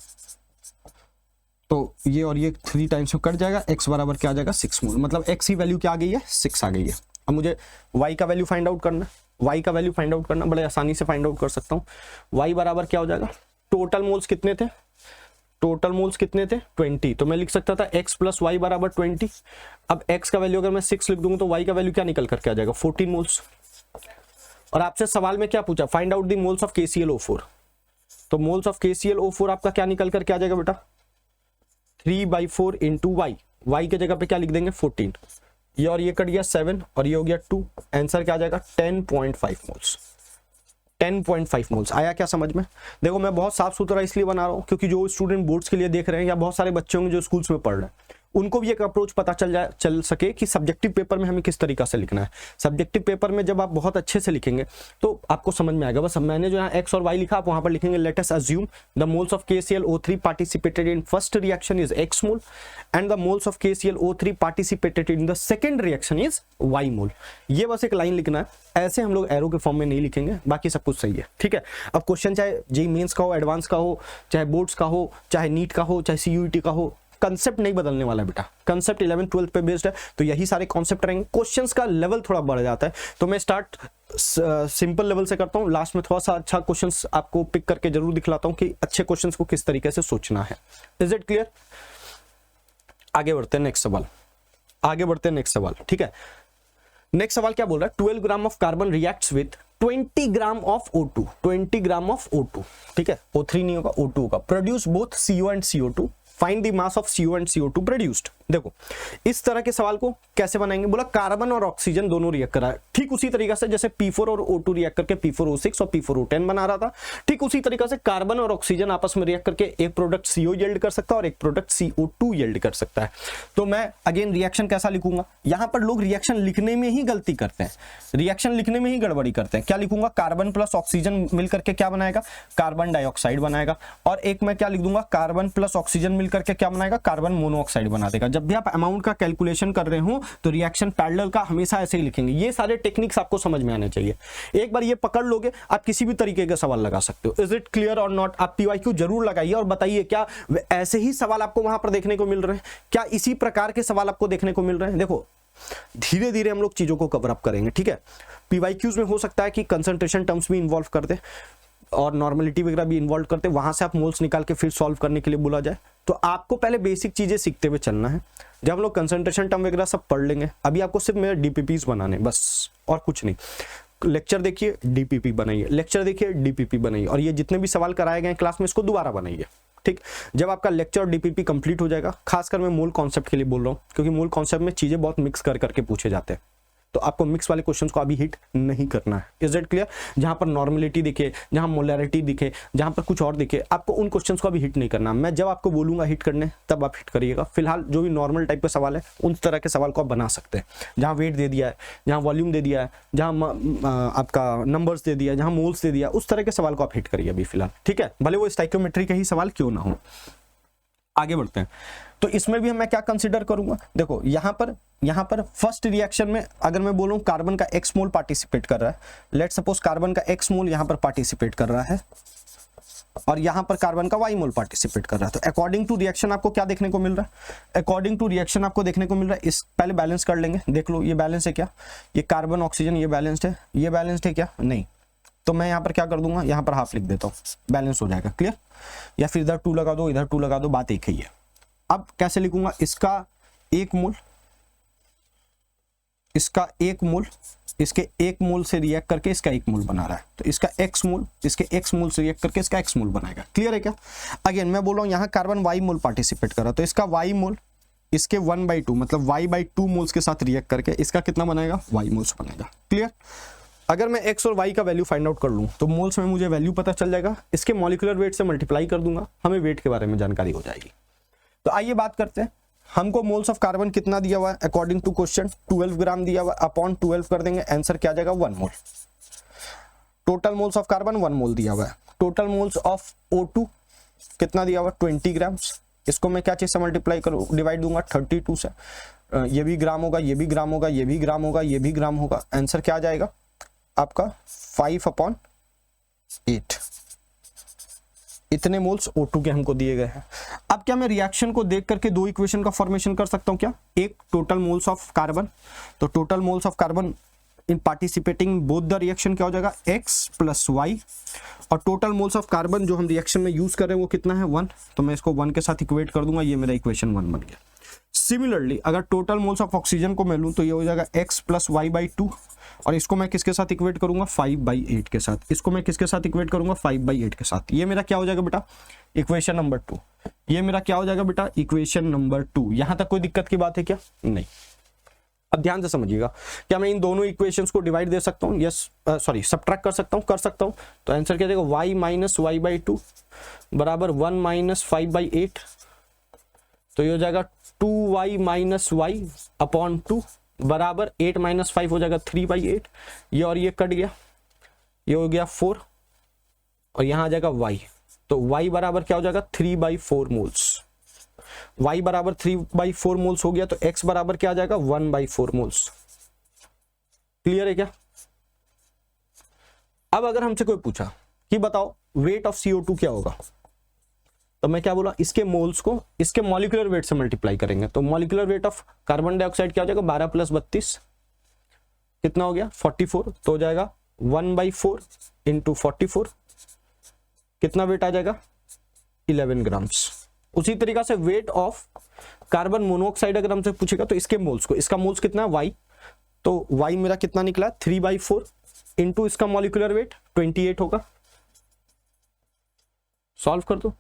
तो ये और ये 3 टाइम्स में कट जाएगा, x बराबर क्या आ जाएगा 6 मोल। मतलब x की वैल्यू क्या आ गई है 6 आ गई है। अब मुझे y का वैल्यू फाइंड आउट करना, y का वैल्यू फाइंड आउट करना बड़े आसानी से फाइंड आउट कर सकता हूँ। y बराबर क्या हो जाएगा, टोटल मोल्स कितने थे, टोटल मोल्स कितने थे 20, तो मैं लिख सकता था x प्लस वाई बराबर 20। अब x का वैल्यू अगर मैं 6 लिख दूंगा तो y का वैल्यू क्या निकल करके आ जाएगा 14 मोल्स। और आपसे सवाल में क्या पूछा, find out the moles of KClO4। तो मोल्स ऑफ KClO4 आपका क्या निकल करके आ जाएगा बेटा 3/4 इंटू वाई, वाई के जगह पे क्या लिख देंगे 14, ये और ये कट गया 7 और ये हो गया 2, आंसर क्या आ जाएगा 10.5 मोल्स। 10.5 मोल्स आया क्या समझ में? देखो मैं बहुत साफ सुथरा इसलिए बना रहा हूँ क्योंकि जो स्टूडेंट बोर्ड्स के लिए देख रहे हैं या बहुत सारे बच्चे होंगे जो स्कूल्स में पढ़ रहे हैं, उनको भी एक अप्रोच पता चल सके कि सब्जेक्टिव पेपर में हमें किस तरीका से लिखना है। सब्जेक्टिव पेपर में जब आप बहुत अच्छे से लिखेंगे तो आपको समझ में आएगा। बस मैंने जो यहाँ x और y लिखा, आप वहां पर लिखेंगे let us assume the moles of KClO3 participated in first reaction is x mole and the moles of KClO3 participated in the second reaction is y मोल। ये बस एक लाइन लिखना है, ऐसे हम लोग एरो के फॉर्म में नहीं लिखेंगे, बाकी सब कुछ सही है, ठीक है। अब क्वेश्चन चाहे जेईई मेंस का हो, एडवांस का हो, चाहे बोर्ड्स का हो, चाहे नीट का हो, चाहे CUET का हो, कंसेप्ट नहीं बदलने वाला है बेटा। कंसेप्ट 11th 12th पे बेस्ड है, तो यही सारे कॉन्सेप्ट रहेंगे। क्वेश्चंस का लेवल थोड़ा बढ़ जाता है, तो मैं स्टार्ट सिंपल लेवल से करता हूं, लास्ट में थोड़ा सा अच्छा क्वेश्चंस आपको पिक करके जरूर दिखलाता हूं कि अच्छे क्वेश्चंस को किस तरीके से सोचना है। Is it clear? आगे बढ़ते हैं नेक्स्ट सवाल, आगे बढ़ते हैं नेक्स्ट सवाल, ठीक है। नेक्स्ट सवाल क्या बोल रहा है, 12 gram of carbon reacts with 20 gram of O2, 20 gram of O2, ठीक है, O3 नहीं होगा O2 होगा, produce both CO and CO2, find the mass of CO and CO2 produced. देखो इस तरह के सवाल को कैसे बनाएंगे, बोला कार्बन और ऑक्सीजन दोनों रिएक्ट करा है, ठीक उसी तरीके से जैसे P4 और O2 रिएक्ट करके P4O6 और P4O10 बना रहा था, ठीक उसी तरीके से कार्बन और ऑक्सीजन आपस में रिएक्ट करके एक प्रोडक्ट CO यील्ड कर सकता है और एक प्रोडक्ट CO2 यील्ड कर सकता है। तो मैं अगेन रिएक्शन कैसा लिखूंगा, यहां पर लोग रिएक्शन लिखने में ही गलती करते हैं, रिएक्शन लिखने में ही गड़बड़ी करते हैं। क्या लिखूंगा, कार्बन प्लस ऑक्सीजन मिलकर के क्या बनाएगा, कार्बन डाइऑक्साइड बनाएगा, और एक मैं क्या लिख दूंगा, कार्बन प्लस ऑक्सीजन मिलकर के क्या बनाएगा, कार्बन मोनोऑक्साइड बना देगा। जब भी आप अमाउंट का कैलकुलेशन कर रहे हो तो रिएक्शन पैरेलल का हमेशा ऐसे ही लिखेंगे। ये सारे टेक्निक्स आपको समझ में आने चाहिए, एक बार ये पकड़ लोगे आप किसी भी तरीके का सवाल लगा सकते हो। इज इट क्लियर और नॉट? आप PYQ जरूर लगाइए और बताइए क्या ऐसे ही सवाल आपको वहां पर देखने को मिल रहे हैं, क्या इसी प्रकार के सवाल आपको देखने को मिल रहे हैं। देखो धीरे धीरे हम लोग चीजों को कवर अप करेंगे, ठीक है। PYQs में हो सकता है कि कंसंट्रेशन टर्म्स भी इन्वॉल्व कर दे और नॉर्मलिटी वगैरह भी इन्वॉल्व करते, वहां से आप मोल्स निकाल के फिर सॉल्व करने के लिए बोला जाए। तो आपको पहले बेसिक चीजें सीखते हुए चलना है। जब हम लोग कंसंट्रेशन टर्म वगैरह सब पढ़ लेंगे, अभी आपको सिर्फ मेरे DPPs बनाने बस, और कुछ नहीं। लेक्चर देखिए DPP बनाइए, लेक्चर देखिए DPP बनाइए, और ये जितने भी सवाल कराए गए क्लास में इसको दोबारा बनाइए, ठीक। जब आपका लेक्चर और DPP कंप्लीट हो जाएगा, खासकर मैं मूल कॉन्सेप्ट के लिए बोल रहा हूँ क्योंकि मूल कॉन्सेप्ट में चीजें बहुत मिक्स कर करके पूछे जाते हैं, तो आपको मिक्स वाले क्वेश्चंस को अभी हिट नहीं करना है। Is it clear? जहां पर नॉर्मलिटी दिखे, जहां मोलैरिटी दिखे, जहां पर कुछ और दिखे, आपको उन क्वेश्चंस को अभी हिट नहीं करना। मैं जब आपको बोलूंगा हिट करने तब आप हिट करिएगा। फिलहाल जो भी नॉर्मल टाइप के सवाल है उन तरह के सवाल को आप बना सकते हैं, जहां वेट दे दिया है, जहां वॉल्यूम दे दिया है, जहां आपका नंबर्स दे दिया है, जहां मोल्स दे दिया, उस तरह के सवाल को आप हिट करिए अभी फिलहाल, ठीक है, भले वो स्टोइकियोमेट्री का ही सवाल क्यों ना हो। आगे बढ़ते हैं। तो इसमें भी मैं क्या कंसीडर करूंगा, देखो यहां पर फर्स्ट रिएक्शन में अगर मैं बोलूं कार्बन का x मोल पार्टिसिपेट कर रहा है, लेट सपोज कार्बन का x मोल यहां पर पार्टिसिपेट कर रहा है और यहां पर कार्बन का y मोल पार्टिसिपेट कर रहा है, तो अकॉर्डिंग टू रिएक्शन आपको क्या देखने को मिल रहा है? अकॉर्डिंग टू रिएक्शन आपको देखने को मिल रहा है, इस पहले बैलेंस कर लेंगे, देख लो ये बैलेंस है क्या, ये कार्बन ऑक्सीजन ये बैलेंस्ड है, ये बैलेंस्ड है क्या? नहीं। तो मैं यहाँ पर क्या कर दूंगा, यहाँ पर हाफ लिख देता हूँ, बैलेंस हो जाएगा, क्लियर। या फिर इधर 2 लगा दो, इधर 2 लगा दो, बात एक ही है। अब कैसे लिखूंगा, इसका 1 मोल, इसका 1 मोल, इसके 1 मोल से रिएक्ट करके इसका 1 मोल बना रहा है, तो इसका x मोल, इसके x मोल से रिएक्ट करके इसका x मोल बनाएगा, क्लियर है क्या? अगेन मैं बोल रहा हूँ यहाँ कार्बन y मोल पार्टिसिपेट कर रहा है, तो इसका y मोल इसके 1/2 मतलब y/2 मोल्स के साथ रिएक्ट करके इसका कितना बनाएगा, y मोल्स बनाएगा, क्लियर। अगर मैं x और y का वैल्यू फाइंड आउट कर लूं तो मोल्स में मुझे वैल्यू पता चल जाएगा, इसके मॉलिक्यूलर वेट से मल्टीप्लाई कर दूंगा, हमें वेट के बारे में जानकारी हो जाएगी। तो आइए बात करते हैं, हमको मोल्स ऑफ कार्बन कितना दिया हुआ है अकॉर्डिंग टू क्वेश्चन, 12 ग्राम दिया हुआ है, अपॉन 12 कर देंगे, आंसर क्या आ जाएगा 1 मोल। टोटल मोल्स ऑफ कार्बन 1 मोल दिया हुआ है, टोटल मोल्स ऑफ O2 कितना दिया हुआ है 20 ग्राम्स, इसको मैं क्या चीज से मल्टीप्लाई करूँ, डिवाइड दूंगा 32 से, ये भी ग्राम होगा, ये भी ग्राम होगा, ये भी ग्राम होगा, ये भी ग्राम होगा, आंसर क्या आ जाएगा आपका 5/8। इतने मोल्स O2 के हमको दिए गए हैं। अब क्या मैं रिएक्शन को देख करके दो इक्वेशन का फॉर्मेशन कर सकता हूं क्या? एक टोटल मोल्स ऑफ कार्बन, तो total moles of carbon in participating both the reaction क्या हो जाएगा x प्लस y, और टोटल मोल्स ऑफ कार्बन जो हम रिएक्शन में यूज कर रहे हैं वो कितना है 1, तो मैं इसको 1 के साथ इक्वेट कर दूंगा, ये मेरा इक्वेशन 1 बन गया। सिमिलरली अगर टोटल मोल्स ऑफ ऑक्सीजन को मैं लूं तो ये हो जाएगा x प्लस y/2, और इसको मैं किसके साथ इक्वेट करूंगा 5/8 के साथ, इसको मैं किसके साथ इक्वेट करूंगा 5/8 के साथ। ये मेरा क्या हो जाएगा बेटा इक्वेशन नंबर 2, ये मेरा क्या हो जाएगा बेटा इक्वेशन नंबर 2। यहां तक कोई दिक्कत की बात है क्या? नहीं। अब ध्यान से समझिएगा, क्या मैं इन दोनों इक्वेशंस को डिवाइड दे सकता हूँ? यस, सॉरी सब्ट्रैक्ट कर सकता हूँ, कर सकता हूँ। तो आंसर क्या देगा y माइनस y/2 बराबर 1 माइनस 5/8, तो ये हो जाएगा 2y माइनस y अपॉन 2 बराबर 8 माइनस 5 हो जाएगा 3/8, ये और ये कट गया, ये हो गया 4 और यहां आ जाएगा y, तो y बराबर क्या हो जाएगा 3/4 मोल्स, y बराबर 3/4 मोल्स हो गया, तो x बराबर क्या आ जाएगा 1/4 मोल्स। क्लियर है क्या? अब अगर हमसे कोई पूछा कि बताओ वेट ऑफ CO2 क्या होगा, तो मैं क्या बोला, इसके मोल्स को इसके मॉलिक्यूलर वेट से मल्टीप्लाई करेंगे, तो molecular weight of carbon dioxide क्या हो जाएगा 12 प्लस 32 कितना हो गया 44, तो हो जाएगा 1/4 इंटू 44 कितना वेट आ जाएगा 11 ग्राम्स। उसी तरीका से वेट ऑफ कार्बन मोनोऑक्साइड अगर हमसे पूछेगा तो इसके मोल्स को, इसका मोल्स कितना है y, तो y मेरा कितना निकला 3/4 इंटू इसका मॉलिक्यूलर वेट 28 होगा, सॉल्व कर दो,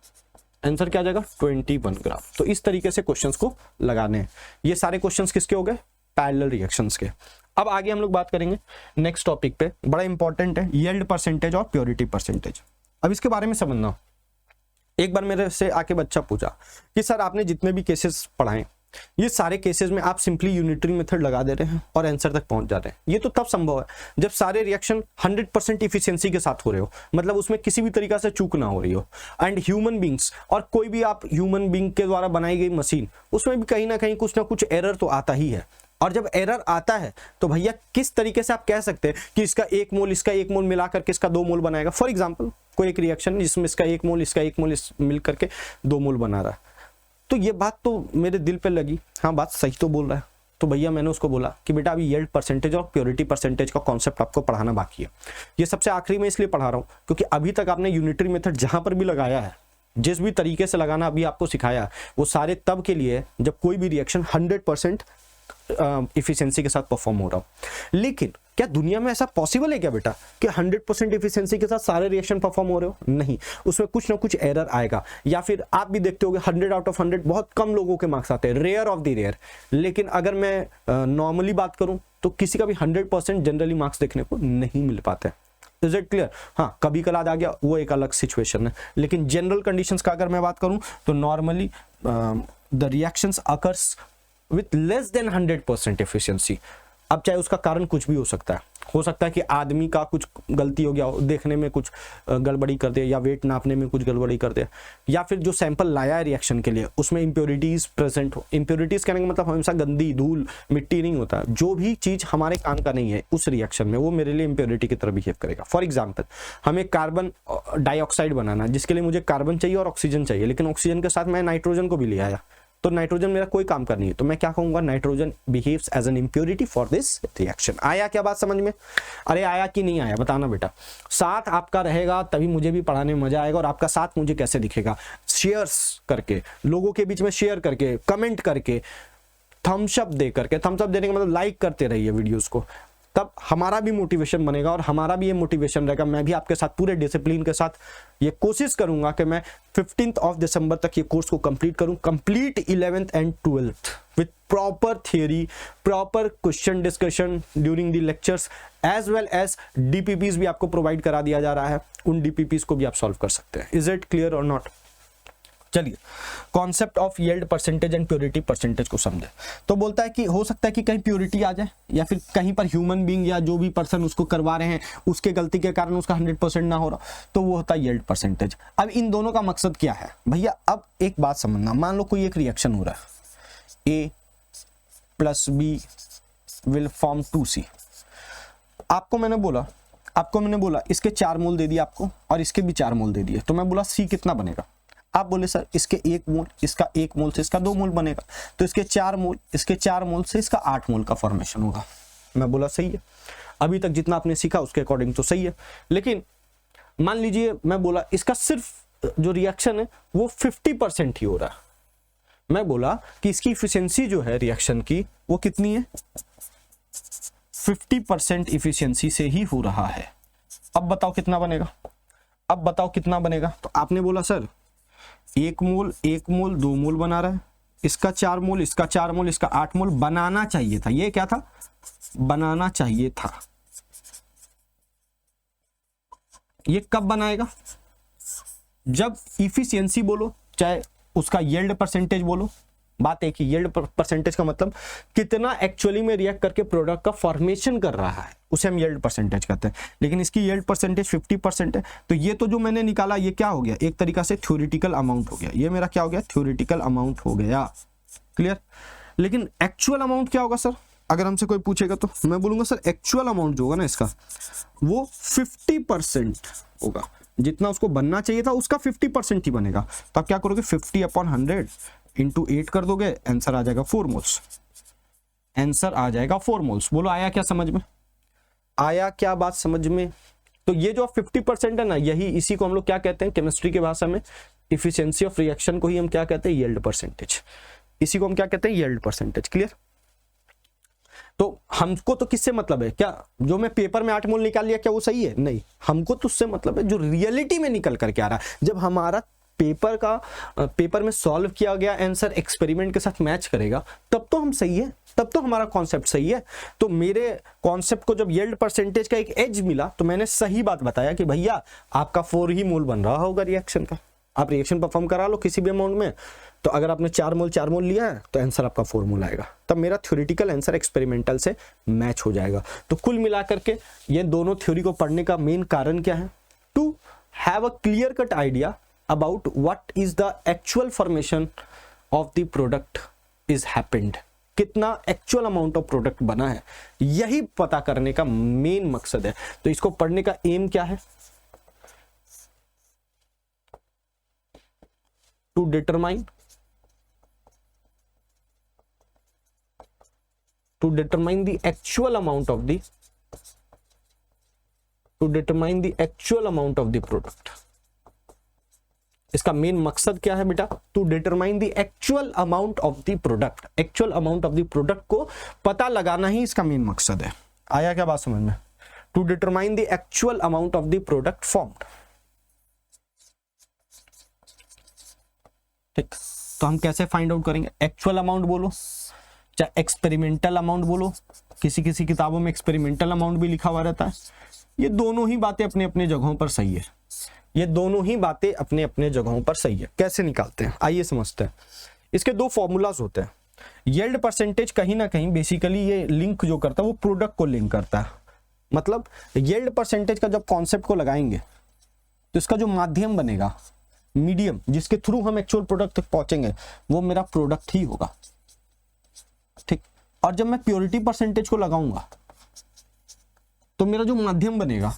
आंसर क्या आ जाएगा 21 ग्राम। तो इस तरीके से क्वेश्चंस को लगाने हैं। ये सारे क्वेश्चंस किसके हो गए पैरेलल रिएक्शंस के। अब आगे हम लोग बात करेंगे नेक्स्ट टॉपिक पे, बड़ा इंपॉर्टेंट है यील्ड परसेंटेज और प्योरिटी परसेंटेज। अब इसके बारे में समझना, एक बार मेरे से आके बच्चा पूछा कि सर आपने जितने भी केसेस पढ़ाए ये सारे केसेस में आप सिंपली यूनिटरी मेथड लगा दे रहे हैं और आंसर तक पहुंच जा रहे हैं। ये तो तब संभव है जब सारे रिएक्शन 100% इफिशिएंसी के साथ हो रहे हो, मतलब उसमें किसी भी तरीका से चूक ना हो रही हो। एंड ह्यूमन बींग्स और कोई भी आप ह्यूमन बींग के द्वारा बनाई गई मशीन, उसमें भी कहीं ना कहीं कुछ ना कुछ एरर तो आता ही है। और जब एरर आता है तो भैया किस तरीके से आप कह सकते हैं कि इसका 1 मोल इसका 1 मोल मिला करके इसका 2 मोल बनाएगा। फॉर एग्जाम्पल कोई एक रिएक्शन जिसमें इसका 1 मोल इसका 1 मोल मिल करके 2 मोल बना रहा है, तो ये बात तो मेरे दिल पे लगी, हाँ बात सही तो बोल रहा है। तो भैया मैंने उसको बोला कि बेटा अभी यील्ड परसेंटेज और प्योरिटी परसेंटेज का कॉन्सेप्ट आपको पढ़ाना बाकी है। ये सबसे आखिरी में इसलिए पढ़ा रहा हूँ क्योंकि अभी तक आपने यूनिटरी मेथड जहां पर भी लगाया है, जिस भी तरीके से लगाना अभी आपको सिखाया, वो सारे तब के लिए जब कोई भी रिएक्शन 100% इफिशिएंसी के साथ परफॉर्म हो रहा हो। लेकिन क्या दुनिया में ऐसा पॉसिबल है क्या बेटा कि 100% इफिशिएंसी के साथ सारे रिएक्शन परफॉर्म हो रहे हो? नहीं, उसमें कुछ ना कुछ एरर आएगा। या फिर आप भी देखते होगे 100 आउट ऑफ 100 बहुत कम लोगों के मार्क्स आते हैं, रेयर ऑफ द रेयर। लेकिन अगर मैं नॉर्मली बात करूं तो किसी का भी 100% जनरली मार्क्स देखने को नहीं मिल पाते हैं। Is it clear? हाँ, कभी कलाद आ गया वो एक अलग सिचुएशन है, लेकिन जनरल कंडीशंस का अगर मैं बात करूं तो normally the reactions occurs with less than 100% efficiency. अब चाहे उसका कारण कुछ भी हो सकता है कि आदमी का कुछ गलती हो गया, देखने में कुछ गड़बड़ी कर दे, या वेट नापने में कुछ गड़बड़ी कर दे, या फिर जो सैंपल लाया है रिएक्शन के लिए उसमें इंप्योरिटीज प्रेजेंट हो। इंप्योरिटीज कहने का मतलब हमेशा गंदी, धूल, मिट्टी नहीं होता। जो भी चीज हमारे काम का नहीं है उस रिएक्शन में, वो मेरे लिए इंप्योरिटी की तरह बिहेव करेगा। फॉर एग्जाम्पल, हमें कार्बन डाइऑक्साइड बनाना, जिसके लिए मुझे कार्बन चाहिए और ऑक्सीजन चाहिए, लेकिन ऑक्सीजन के साथ मैं नाइट्रोजन को भी ले आया, तो नाइट्रोजन मेरा कोई काम का नहीं है, तो मैं क्या कहूंगा, nitrogen behaves as an impurity for this reaction. आया क्या बात समझ में? अरे आया कि नहीं आया बताना बेटा। साथ आपका रहेगा तभी मुझे भी पढ़ाने में मजा आएगा, और आपका साथ मुझे कैसे दिखेगा? शेयर्स करके, लोगों के बीच में शेयर करके, कमेंट करके, थम्स अप दे करके। थम्स अप देने का मतलब लाइक करते रहिए वीडियोस को, तब हमारा भी मोटिवेशन बनेगा और हमारा भी ये मोटिवेशन रहेगा। मैं भी आपके साथ पूरे डिसिप्लिन के साथ ये कोशिश करूंगा कि मैं 15 दिसंबर तक ये कोर्स को कंप्लीट करूं, complete 11th and 12th with proper theory, proper question discussion during the lectures, as well as DPPs भी आपको प्रोवाइड करा दिया जा रहा है। उन डीपीपीज को भी आप सॉल्व कर सकते हैं। इज इट क्लियर और नॉट? चलिए, concept of yield percentage and purity percentage को समझे। तो बोलता है कि हो सकता है कि कहीं प्योरिटी आ जाए, या फिर कहीं पर ह्यूमन बीइंग या जो भी पर्सन उसको करवा रहे हैं उसके गलती के कारण उसका 100% ना हो रहा, तो वो होता है यील्ड परसेंटेज। अब इन दोनों का मकसद क्या है भैया? अब एक बात समझना, मान लो कोई एक रिएक्शन हो रहा है, A + B will form 2C। आपको मैंने बोला इसके 4 मोल दे दिए आपको, और इसके भी 4 मोल दे दिए, तो मैं बोला C कितना बनेगा? आप बोले सर इसके 1 मोल, इसका 1 मोल से इसका 2 मोल बनेगा, तो इसके 4 मोल से इसका 8 मोल का फॉर्मेशन होगा। मैं बोला सही है, अभी तक जितना आपने सीखा उसके अकॉर्डिंग तो सही है। लेकिन मान लीजिए मैं बोला इसका सिर्फ जो रिएक्शन है वो 50% ही हो रहा है। मैं बोला कि इसकी इफिशियंसी जो है रिएक्शन की वो कितनी है? 50% इफिशियंसी से ही हो रहा है। अब बताओ कितना बनेगा? तो आपने बोला सर 1 मोल 2 मोल बना रहा है, इसका 4 मोल, इसका 4 मोल, इसका 8 मोल बनाना चाहिए था। ये क्या था? बनाना चाहिए था। ये कब बनाएगा? जब इफिशियंसी बोलो चाहे उसका यील्ड परसेंटेज बोलो, बात एक ही। यील्ड परसेंटेज का मतलब कितना एक्चुअली में रिएक्ट करके प्रोडक्ट का फॉर्मेशन कर रहा है, उसे हम यील्ड परसेंटेज कहते हैं। लेकिन इसकी यील्ड परसेंटेज 50% है, तो ये तो जो मैंने निकाला ये क्या हो गया? एक तरीका से थ्योरेटिकल अमाउंट हो गया। ये मेरा क्या हो गया? थ्योरेटिकल अमाउंट हो गया। क्लियर? लेकिन एक्चुअल अमाउंट क्या होगा सर? अगर हमसे कोई पूछेगा तो मैं बोलूंगा सर एक्चुअल अमाउंट जो होगा ना इसका वो 50% होगा। जितना उसको बनना चाहिए था उसका 50% ही बनेगा। तो आप क्या करोगे? 50/100 इंटू 8 कर दोगे, आंसर आ जाएगा 4 मोल्स। आंसर आ जाएगा 4 मोल्स। बोलो आया क्या समझ में? आया क्या बात समझ में? तो ये जो 50% है ना, यही इसी को हम लोग क्या कहते हैं केमिस्ट्री की भाषा में? इफिशियंसी ऑफ रिएक्शन को ही हम क्या कहते हैं? Yield percentage. इसी को हम क्या कहते हैं? Yield percentage. क्लियर? तो हमको तो किससे मतलब है? क्या जो मैं पेपर में 8 मोल निकाल लिया क्या वो सही है? नहीं, हमको तो उससे मतलब है जो रियलिटी में निकल करके आ रहा है। जब हमारा पेपर में सॉल्व किया गया आंसर एक्सपेरिमेंट के साथ मैच करेगा तब तो हम सही है, तब तो हमारा कॉन्सेप्ट सही है। तो मेरे कॉन्सेप्ट को जब यील्ड परसेंटेज का एक एज मिला तो मैंने सही बात बताया कि भैया आपका 4 ही मोल बन रहा होगा रिएक्शन का। आप रिएक्शन परफॉर्म करा लो किसी भी अमाउंट में, तो अगर आपने 4 मोल लिया है तो आंसर आपका 4 मोल आएगा। तब मेरा थ्योरेटिकल आंसर एक्सपेरिमेंटल से मैच हो जाएगा। तो कुल मिलाकर के ये दोनों थ्योरी को पढ़ने का मेन कारण क्या है? To have a clear cut idea about what is the actual formation of the product is happened, कितना एक्चुअल अमाउंट ऑफ प्रोडक्ट बना है, यही पता करने का मेन मकसद है। तो इसको पढ़ने का एम क्या है? To determine the actual amount of the product। इसका मेन मकसद क्या है बेटा? To determine the actual amount of the product. Actual amount of the product को पता लगाना ही इसका मेन मकसद है। आया क्या बात समझ में? To determine the actual amount of the product formed. ठीक, तो हम कैसे फाइंड आउट करेंगे? एक्चुअल अमाउंट बोलो चाहे एक्सपेरिमेंटल अमाउंट बोलो, किसी किसी किताबों में एक्सपेरिमेंटल अमाउंट भी लिखा हुआ रहता है। ये दोनों ही बातें अपने अपने जगहों पर सही है, ये दोनों ही बातें अपने अपने जगहों पर सही है। कैसे निकालते हैं आइए समझते हैं। इसके दो फॉर्मूलाज होते हैं। यील्ड परसेंटेज कहीं ना कहीं बेसिकली ये लिंक जो करता है वो प्रोडक्ट को लिंक करता है। मतलब यील्ड परसेंटेज का जब कॉन्सेप्ट को लगाएंगे तो इसका जो माध्यम बनेगा, मीडियम जिसके थ्रू हम एक्चुअल प्रोडक्ट तक पहुंचेंगे, वो मेरा प्रोडक्ट ही होगा, ठीक। और जब मैं प्योरिटी परसेंटेज को लगाऊंगा तो मेरा जो माध्यम बनेगा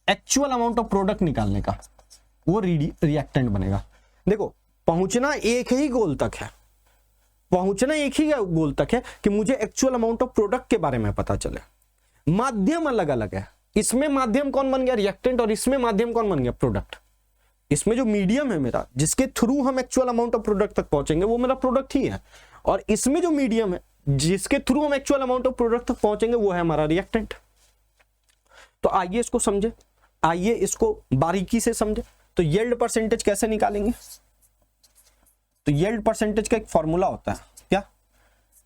एक्चुअल अमाउंट ऑफ प्रोडक्ट निकालने का, वो रिएक्टेंट बनेगा। देखो पहुंचना एक ही गोल तक है, पहुंचना एक ही गोल तक है कि मुझे एक्चुअल अमाउंट ऑफ प्रोडक्ट के बारे में पता चले। माध्यम अलग अलग है। इसमें माध्यम कौन बन गया, रिएक्टेंट, और इसमें माध्यम कौन बन गया, प्रोडक्ट। इसमें जो मीडियम है मेरा, जिसके थ्रू हम एक्चुअल अमाउंट ऑफ प्रोडक्ट तक पहुंचेंगे, वो मेरा प्रोडक्ट ही है। और इसमें जो मीडियम है जिसके थ्रू हम एक्चुअल अमाउंट ऑफ प्रोडक्ट तक पहुंचेंगे, वो है हमारा रिएक्टेंट। तो आइए इसको समझे, आइए इसको बारीकी से समझे। तो यील्ड परसेंटेज कैसे निकालेंगे? तो यील्ड परसेंटेज का एक फॉर्मूला होता है, क्या?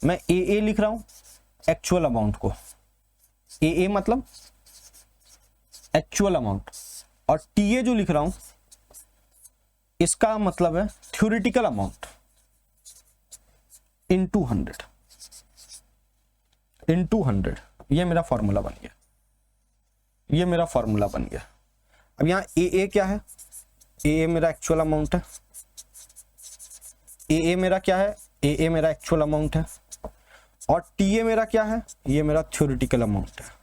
मैं ए लिख रहा हूं एक्चुअल अमाउंट को, ए मतलब एक्चुअल अमाउंट, और टीए जो लिख रहा हूं इसका मतलब है थ्योरेटिकल अमाउंट इनटू 100। ये मेरा फॉर्मूला बन गया, ये मेरा फॉर्मूला बन गया। अब यहां ए क्या है? ए मेरा एक्चुअल अमाउंट है। ए मेरा क्या है? ए मेरा एक्चुअल अमाउंट है। और टीए मेरा क्या है? ये मेरा थ्योरेटिकल अमाउंट है।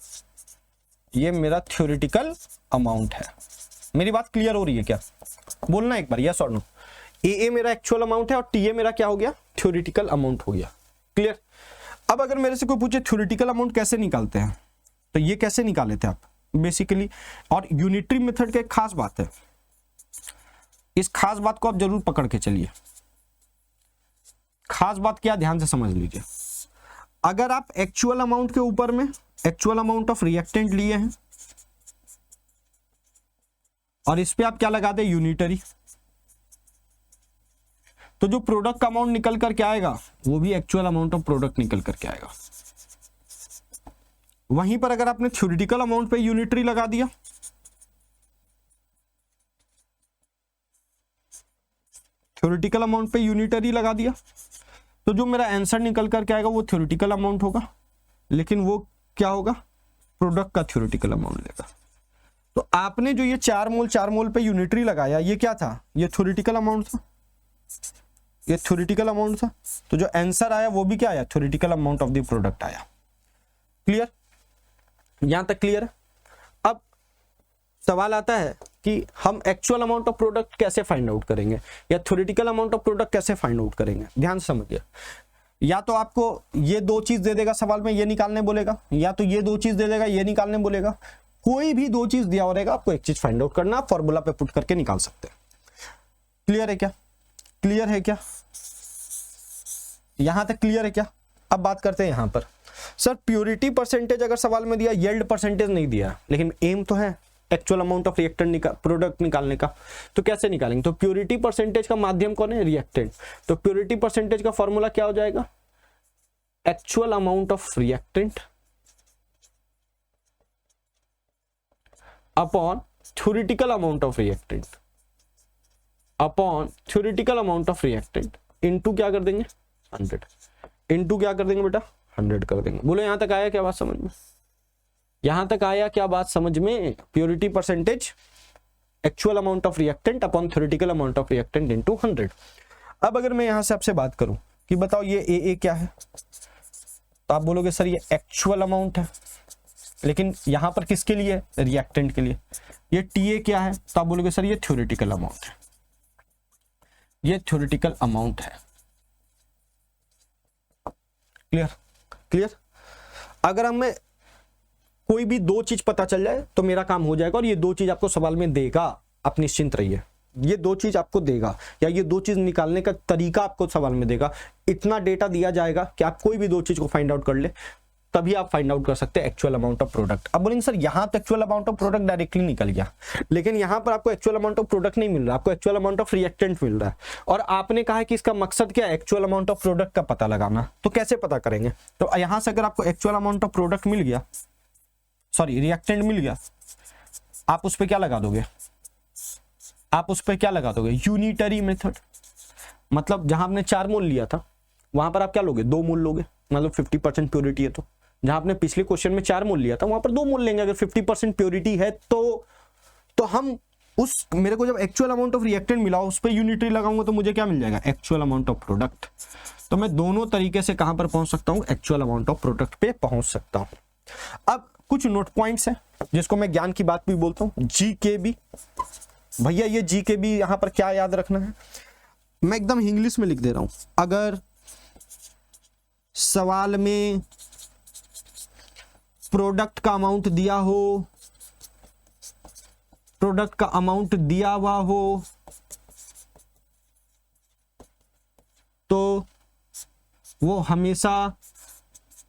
ये मेरा थ्योरेटिकल अमाउंट है। मेरी बात क्लियर हो रही है क्या? बोलना एक बार यस और नो। ए मेरा एक्चुअल अमाउंट है और टीए मेरा क्या हो गया? थ्योरेटिकल अमाउंट हो गया। क्लियर? अब अगर मेरे से कोई पूछे थ्योरेटिकल अमाउंट कैसे निकालते हैं, तो ये कैसे निकाले थे आप बेसिकली। और यूनिटरी मेथड का एक खास बात है, इस खास बात को आप जरूर पकड़ के चलिए। खास बात क्या, ध्यान से समझ लीजिए। अगर आप एक्चुअल अमाउंट के ऊपर में एक्चुअल अमाउंट ऑफ रिएक्टेंट लिए हैं और इस पे आप क्या लगा दे, यूनिटरी, तो जो प्रोडक्ट का अमाउंट निकल करके आएगा वो भी एक्चुअल अमाउंट ऑफ प्रोडक्ट निकल करके आएगा। वहीं पर अगर आपने थ्योरेटिकल अमाउंट पे यूनिटरी लगा दिया, थ्योरेटिकल अमाउंट पे यूनिटरी लगा दिया, तो जो मेरा आंसर निकल करके आएगा वो थ्योरेटिकल अमाउंट होगा, लेकिन वो क्या होगा, प्रोडक्ट का थ्योरेटिकल अमाउंट लेगा। तो आपने जो ये 4 मोल पे यूनिटरी लगाया, ये क्या था? ये थ्योरेटिकल अमाउंट था, ये थ्योरेटिकल अमाउंट था। तो जो आंसर आया वो भी क्या आया? Theoretical amount of the product आया। क्लियर? यहां तक क्लियर है? अब सवाल आता है कि हम एक्चुअल अमाउंट ऑफ प्रोडक्ट कैसे फाइंड आउट करेंगे, या थ्योरेटिकल अमाउंट ऑफ प्रोडक्ट कैसे फाइंड आउट करेंगे। ध्यान से समझिए। या तो आपको ये दो चीज दे देगा सवाल में, ये निकालने बोलेगा, या तो ये दो चीज दे देगा, ये निकालने बोलेगा। कोई भी दो चीज दिया रहेगा, आपको एक चीज फाइंड आउट करना, फॉर्मूला पे पुट करके निकाल सकते हैं। क्लियर है क्या? क्लियर है क्या? यहां तक क्लियर है क्या? अब बात करते हैं यहां पर। सर प्योरिटी परसेंटेज अगर सवाल में दिया, यील्ड परसेंटेज नहीं दिया, लेकिन एम तो है actual amount of reactant product निकालने का, तो कैसे निकालेंगे? तो प्योरिटी परसेंटेज का माध्यम कौन है? रिएक्टेंट। तो प्योरिटी परसेंटेज का फॉर्मूला क्या हो जाएगा? Actual amount of reactant upon theoretical amount of reactant upon theoretical amount of reactant into क्या कर देंगे? 100। इनटू क्या कर देंगे बेटा? 100 कर देंगे। बोलो यहां तक आया क्या बात समझ में? यहां तक आया क्या बात समझ में? Purity percentage actual amount of reactant upon theoretical amount of reactant into 100। अब अगर मैं यहां से आपसे बात करूं कि बताओ ये ए क्या है, तो आप बोलोगे सर ये एक्चुअल अमाउंट है, लेकिन यहां पर किसके लिए? रिएक्टेंट के लिए। ये टीए क्या है, तो आप बोलोगे सर ये थ्योरेटिकल अमाउंट है, ये थ्योरेटिकल अमाउंट है। क्लियर? क्लियर? अगर हमें कोई भी दो चीज पता चल जाए तो मेरा काम हो जाएगा, और ये दो चीज आपको सवाल में देगा, आप निश्चिंत रहिए। ये दो चीज आपको देगा, या ये दो चीज निकालने का तरीका आपको सवाल में देगा। इतना डेटा दिया जाएगा कि आप कोई भी दो चीज को फाइंड आउट कर ले। तभी आप फाइंड आउट कर सकते हैं एक्चुअल अमाउंट ऑफ प्रोडक्ट। अब बोलेंगे सर यहाँ तो actual amount of product directly निकल गया, लेकिन यहाँ पर आपको एक्चुअल अमाउंट ऑफ प्रोडक्ट नहीं मिल रहा, आपको एक्चुअल अमाउंट ऑफ रिएक्टेंट मिल रहा है। और आपने कहा है कि इसका मकसद क्या है, एक्चुअल अमाउंट ऑफ प्रोडक्ट का पता लगाना। तो कैसे पता करेंगे, तो यहाँ से अगर आपको एक्चुअल अमाउंट ऑफ प्रोडक्ट मिल गया, सॉरी रिएक्टेंट मिल गया, आप उस पर क्या लगा दोगे, आप उस पर क्या लगा दोगे, यूनिटरी मेथड। मतलब जहां आपने 4 मोल लिया था वहां पर आप क्या लोगे, 2 मोल लोगे, मतलब 50% प्योरिटी है। तो जहां आपने पिछले क्वेश्चन में 4 मोल लिया था वहां पर 2 मोल लेंगे। अगर 50% प्योरिटी है तो हम उस, मेरे को जब एक्चुअल अमाउंट ऑफ रिएक्टेंट मिला उस पर यूनिटरी लगाऊंगा तो मुझे क्या मिल जाएगा, एक्चुअल अमाउंट ऑफ प्रोडक्ट। तो मैं दोनों तरीके से कहां पर पहुंच सकता हूं, एक्चुअल अमाउंट ऑफ प्रोडक्ट पे पहुंच सकता हूं। अब कुछ नोट पॉइंट्स हैं जिसको मैं ज्ञान की बात भी बोलता हूं, जीकेबी। भैया ये जीकेबी यहां पर क्या याद रखना है, मैं एकदम इंग्लिश में लिख दे रहा हूं। अगर सवाल में प्रोडक्ट का अमाउंट दिया हो, प्रोडक्ट का अमाउंट दिया हुआ हो तो वो हमेशा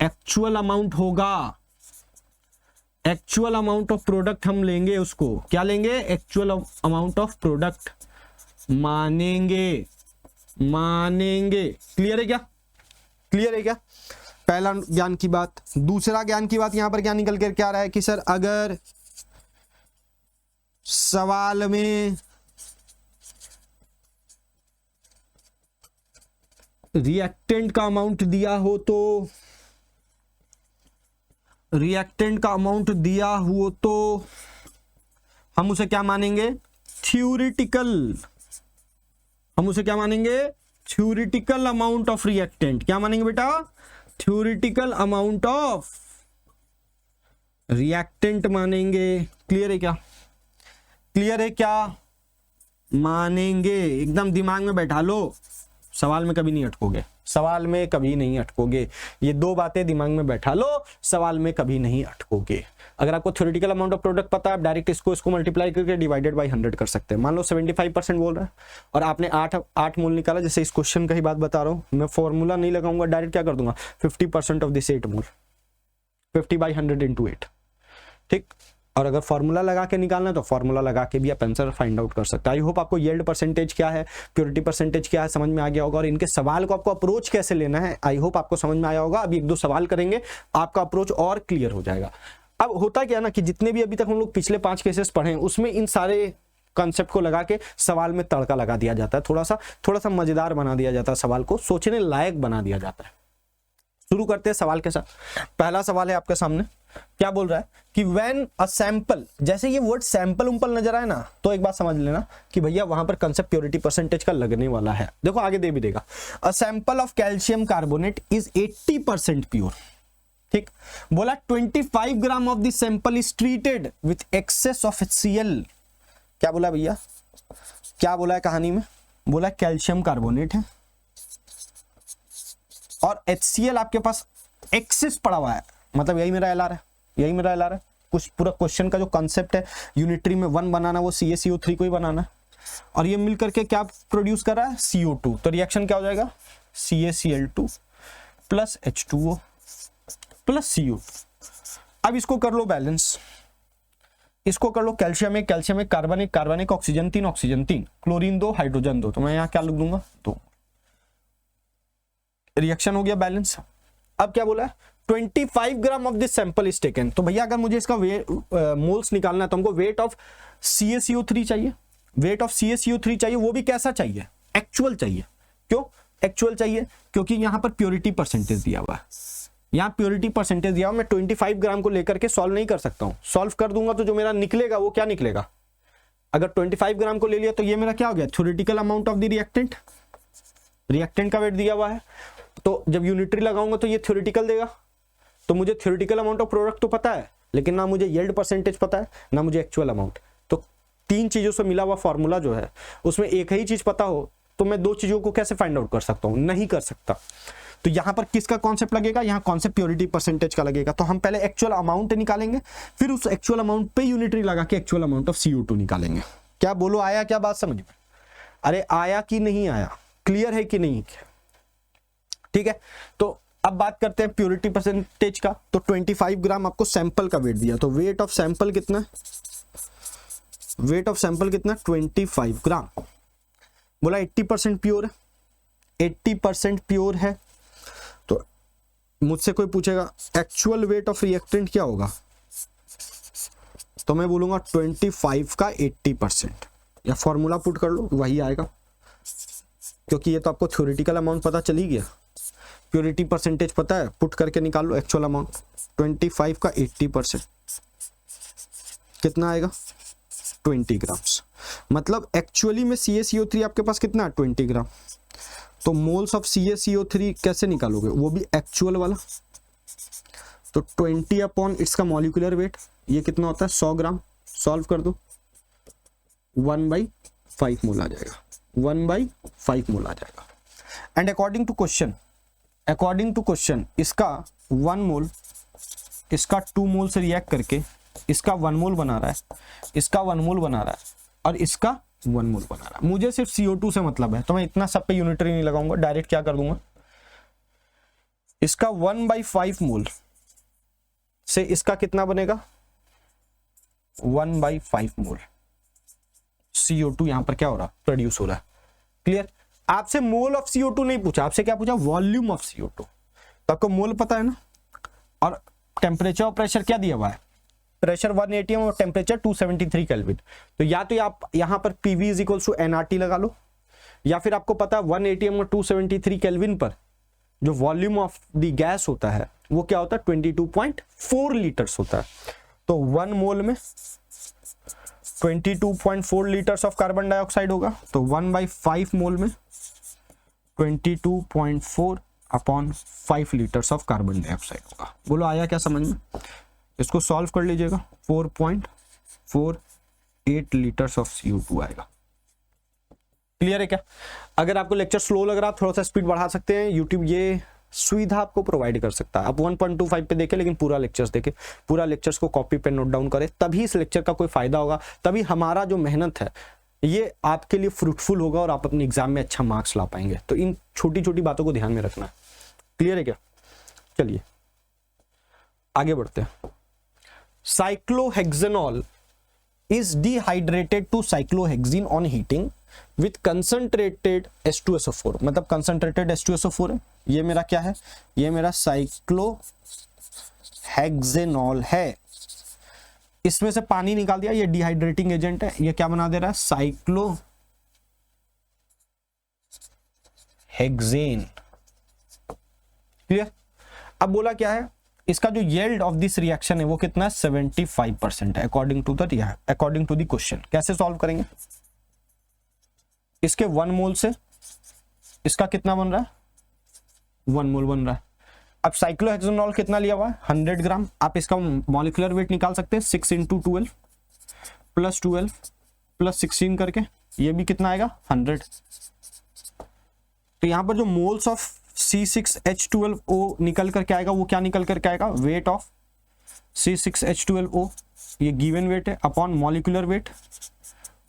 एक्चुअल अमाउंट होगा। एक्चुअल अमाउंट ऑफ प्रोडक्ट हम लेंगे, उसको क्या लेंगे, एक्चुअल अमाउंट ऑफ प्रोडक्ट मानेंगे। क्लियर है क्या, क्लियर है क्या, पहला ज्ञान की बात। दूसरा ज्ञान की बात यहां पर क्या निकल कर क्या रहा है कि सर अगर सवाल में रिएक्टेंट का अमाउंट दिया हो तो, रिएक्टेंट का अमाउंट दिया हो तो हम उसे क्या मानेंगे, थ्योरेटिकल। हम उसे क्या मानेंगे, थ्योरेटिकल अमाउंट ऑफ रिएक्टेंट। क्या मानेंगे बेटा, थ्योरेटिकल अमाउंट ऑफ रिएक्टेंट मानेंगे। क्लियर है क्या, क्लियर है क्या, मानेंगे। एकदम दिमाग में बैठा लो, सवाल में कभी नहीं अटकोगे, सवाल में कभी नहीं अटकोगे। ये 2 बातें दिमाग में बैठा लो, सवाल में कभी नहीं अटकोगे। अगर आपको थ्योरेटिकल अमाउंट ऑफ प्रोडक्ट पता है, आप डायरेक्ट इसको मल्टीप्लाई करके डिवाइडेड बाय 100 कर सकते हैं। मान लो 75% बोल रहा है और आपने 8 मोल निकाला, जैसे इस क्वेश्चन का ही बात बता रहा हूं मैं, फॉर्मूला नहीं लगाऊंगा, डायरेक्ट क्या कर दूंगा, 50% ऑफ दिस 8 मोल, 50/100 × 8। ठीक, और अगर फॉर्मूला लगा के निकालना है तो फॉर्मूला लगा के भी आप आंसर फाइंड आउट कर सकते हैं। आई होप आपको यील्ड परसेंटेज क्या है, प्योरिटी परसेंटेज क्या है समझ में आ गया होगा, और इनके सवाल को आपको अप्रोच कैसे लेना है आई होप आपको समझ में आया होगा। अभी 1-2 सवाल करेंगे, आपका अप्रोच और क्लियर हो जाएगा। अब होता क्या ना कि जितने भी अभी तक हम लोग पिछले 5 केसेस पढ़े हैं उसमें इन सारे कॉन्सेप्ट को लगा के सवाल में तड़का लगा दिया जाता है, थोड़ा सा मजेदार बना दिया जाता है, सवाल को सोचने लायक बना दिया जाता है। शुरू करते हैं सवाल के साथ। पहला सवाल है आपके सामने, क्या बोल रहा है कि व्हेन अ सैंपल, जैसे ये वर्ड सैंपल उम्पल नजर आए ना तो एक बात समझ लेना कि भैया वहां पर कंसेप्ट प्योरिटी परसेंटेज का लगने वाला है। देखो आगे दे भी देगा, a sample of calcium carbonate is 80% pure. ठीक, बोला 25 gram of this sample is treated with access of HCl। क्या बोला भैया, क्या बोला है कहानी में, बोला कैल्शियम कार्बोनेट है और HCl आपके पास एक्सेस पड़ा हुआ है, मतलब यही मेरा LR है, यही मेरा LR है। कुछ पूरा क्वेश्चन का जो कॉन्सेप्ट है यूनिटरी में 1 बनाना, वो CaCO3 को ही बनाना है, और ये मिल करके क्या प्रोड्यूस कर रहा है, CO2। तो रिएक्शन क्या हो जाएगा, CaCl2 plus H2O plus CO। अब इसको कर लो बैलेंस, इसको कर लो कैल्शियम एक, कैल्शियम एक, कार्बन एक, कार्बन एक, ऑक्सीजन 3, ऑक्सीजन 3, क्लोरीन 2, हाइड्रोजन 2। तो मैं यहाँ क्या लिख दूंगा, तो रिएक्शन हो गया बैलेंस। अब क्या बोला है, 25 gram of this sample is taken. तो भैया अगर मुझे इसका मोल्स निकालना है तो हमको वेट ऑफ CaCO3 चाहिए, वेट ऑफ CaCO3 चाहिए, वो भी कैसा चाहिए, एक्चुअल चाहिए। क्यों एक्चुअल चाहिए, क्योंकि यहां पर प्योरिटी परसेंटेज दिया हुआ है, यहां प्योरिटी परसेंटेज दिया हुआ, मैं 25 ग्राम को लेकर के सॉल्व नहीं कर सकता हूं। सॉल्व कर दूंगा तो जो मेरा निकलेगा वो क्या निकलेगा, अगर 25 ग्राम को ले लिया तो ये मेरा क्या हो गया, theoretical amount of the reactant, reactant का वेट दिया हुआ है, तो जब यूनिटरी लगाऊंगा तो ये थ्योरेटिकल देगा। तो मुझे थ्योरेटिकल अमाउंट ऑफ प्रोडक्ट तो पता है, लेकिन ना मुझे यील्ड परसेंटेज पता है, ना मुझे एक्चुअल अमाउंट। तो 3 चीजों से मिला हुआ फॉर्मूला जो है उसमें एक ही चीज पता हो तो मैं 2 चीजों को कैसे फाइंड आउट कर सकता हूं, नहीं कर सकता। तो यहां पर किसका कॉन्सेप्ट लगेगा, यहां कॉन्सेप्ट प्योरिटी परसेंटेज का लगेगा। तो हम पहले एक्चुअल अमाउंट निकालेंगे, फिर उस एक्चुअल अमाउंट पे यूनिटरी लगा के एक्चुअल अमाउंट ऑफ CO2 निकालेंगे। क्या बोलो, आया क्या बात समझ में, अरे आया कि नहीं आया, क्लियर है कि नहीं, ठीक है। तो अब बात करते हैं प्योरिटी परसेंटेज का। तो 25 ग्राम आपको सैंपल का वेट दिया, तो वेट ऑफ सैंपल कितना है? वेट ऑफ सैंपल कितना? 25 ग्राम। बोला 80% प्योर है, 80% प्योर है। तो मुझसे कोई पूछेगा एक्चुअल वेट ऑफ रिएक्टेंट क्या होगा, तो मैं बोलूंगा 25 का 80%, या फॉर्मूला पुट कर लो वही आएगा, क्योंकि ये तो आपको थ्योरेटिकल अमाउंट पता चल ही गया, प्योरिटी परसेंटेज पता है, पुट करके निकाल लो एक्चुअल अमाउंट। 25 का 80% कितना आएगा? 20 ग्राम्स। मतलब एक्चुअली में CaCO3 आपके पास कितना है? 20 ग्राम। तो मोल्स ऑफ CaCO3 कैसे निकालोगे, वो भी एक्चुअल वाला। तो 20 अपॉन इट्स का मॉलिक्यूलर वेट, ये कितना होता है? 100 ग्राम। सॉल्व कर दो, 1/5 मोल आ जाएगा, 1/5 मोल आ जाएगा। एंड अकॉर्डिंग टू क्वेश्चन इसका 1 मोल इसका 2 मोल से रिएक्ट करके इसका 1 मोल बना रहा है, इसका 1 मोल बना रहा है, और इसका 1 मोल बना रहा है। मुझे सिर्फ CO2 से मतलब है, तो मैं इतना सब पे यूनिटरी नहीं लगाऊंगा, डायरेक्ट क्या कर दूंगा, इसका 1/5 मोल से इसका कितना बनेगा? 1/5 मोल CO2 यहां पर क्या हो रहा? प्रोड्यूस हो रहा है। क्लियर? आपसे मोल ऑफ CO2 नहीं पूछा, आपसे क्या पूछा? Volume of CO2। तो आपको मोल पता है ना, और टेम्परेचर और प्रेशर क्या दिया हुआ है? प्रेशर 1 atm और टेम्परेचर 273 केल्विन। तो या तो आप यहां पर PV = nRT लगा लो, या फिर आपको पता है 1 atm और 273 केल्विन पर जो वॉल्यूम ऑफ द गैस होता है वो क्या होता है? 22.4 लीटर्स होता है। तो 1 मोल में 22.4 लीटर्स ऑफ कार्बन डाइऑक्साइड होगा, तो 1/5 मोल में 22.4 upon 5 litres of carbon dioxide होगा। बोलो आया क्या समझ में? इसको सॉल्व कर लीजिएगा, 4.48 लीटर्स ऑफ CO2 आएगा। क्लियर है क्या? अगर आपको लेक्चर स्लो लग रहा है, थोड़ा सा स्पीड बढ़ा सकते हैं, यूट्यूब ये सुविधा आपको प्रोवाइड कर सकता है। आप 1.25 पे देखें, लेकिन पूरा लेक्चर्स देखें, पूरा लेक्चर्स को कॉपी पे नोट डाउन करें, तभी इस लेक्चर का कोई फायदा होगा, तभी हमारा जो मेहनत है ये आपके लिए फ्रूटफुल होगा और आप अपने एग्जाम में अच्छा मार्क्स ला पाएंगे। तो इन छोटी छोटी बातों को ध्यान में रखना है। क्लियर है क्या? चलिए आगे बढ़ते हैं। Cyclohexanol is dehydrated to cyclohexene on heating with concentrated H2SO4। मतलब concentrated H2SO4 है, ये मेरा क्या है? ये मेरा साइक्लोहेक्सेनॉल है। इसमें से पानी निकाल दिया, ये डिहाइड्रेटिंग एजेंट है, ये क्या बना दे रहा है? साइक्लोहेक्सेन। क्लियर? अब बोला क्या है, इसका जो यील्ड ऑफ दिस रिएक्शन है वो कितना है? 75% है अकॉर्डिंग टू द क्वेश्चन। कैसे सॉल्व करेंगे? इसके 1 मोल से इसका कितना बन रहा है? 1 मोल बन रहा है। अब साइक्लोहेक्सेनॉल कितना लिया हुआ है? 100 ग्राम। आप इसका मॉलिक्यूलर वेट निकाल सकते हैं, 6 × 12 + 12 + 16 करके, ये भी कितना आएगा? 100। तो यहां पर जो मोल्स ऑफ C6H12O निकल करके आएगा, वो क्या निकल करके आएगा? वेट ऑफ C6H12O, ये गिवन वेट है, upon molecular weight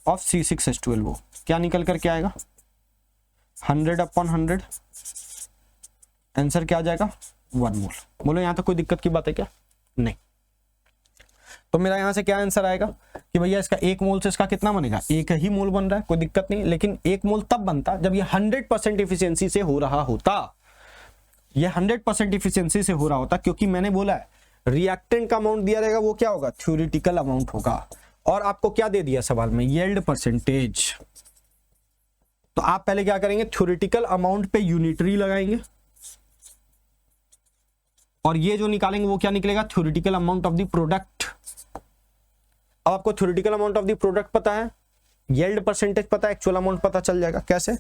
of C6H12O, क्या निकल करके आएगा? 100/100। आंसर क्या आ जाएगा? 1 मोल। बोलो यहाँ तक कोई दिक्कत की बात है क्या? नहीं। तो मेरा यहाँ से क्या आंसर आएगा कि भैया इसका 1 मोल से इसका कितना बनेगा? 1 ही मोल बन रहा है, कोई दिक्कत नहीं, लेकिन 1 मोल तब बनता जब ये 100% इफिशियंसी से हो रहा होता। ये 100% इफिशियंसी से हो रहा होता, क्योंकि मैंने बोला है रिएक्टेंट का अमाउंट दिया रहेगा, वो क्या होगा? थ्योरेटिकल अमाउंट होगा। और आपको क्या दे दिया सवाल में? Yield percentage. तो आप पहले क्या करेंगे? थ्योरेटिकल अमाउंट पे यूनिटरी लगाएंगे, और ये जो निकालेंगे वो क्या निकलेगा? Theoretical amount of the product. अब आपको theoretical amount of the product पता है, यील्ड परसेंटेज पता है, एक्चुअल अमाउंट पता चल जाएगा। कैसे?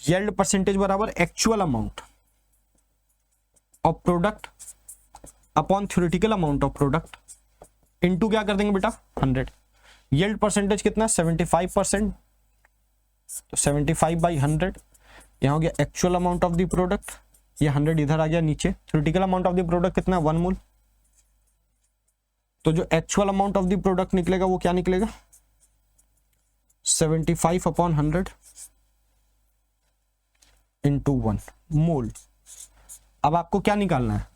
यील्ड परसेंटेज बराबर actual amount of product upon theoretical amount of product into क्या कर देंगे बेटा? 100। यील्ड परसेंटेज कितना? 75%। तो 75/100 यहां हो गया actual amount of the product, ये 100 इधर आ गया नीचे। Theoretical amount of the product कितना? 1 मोल। तो जो actual amount of the product निकलेगा वो क्या निकलेगा? 75/100 × 1 मोल। अब आपको क्या निकालना है,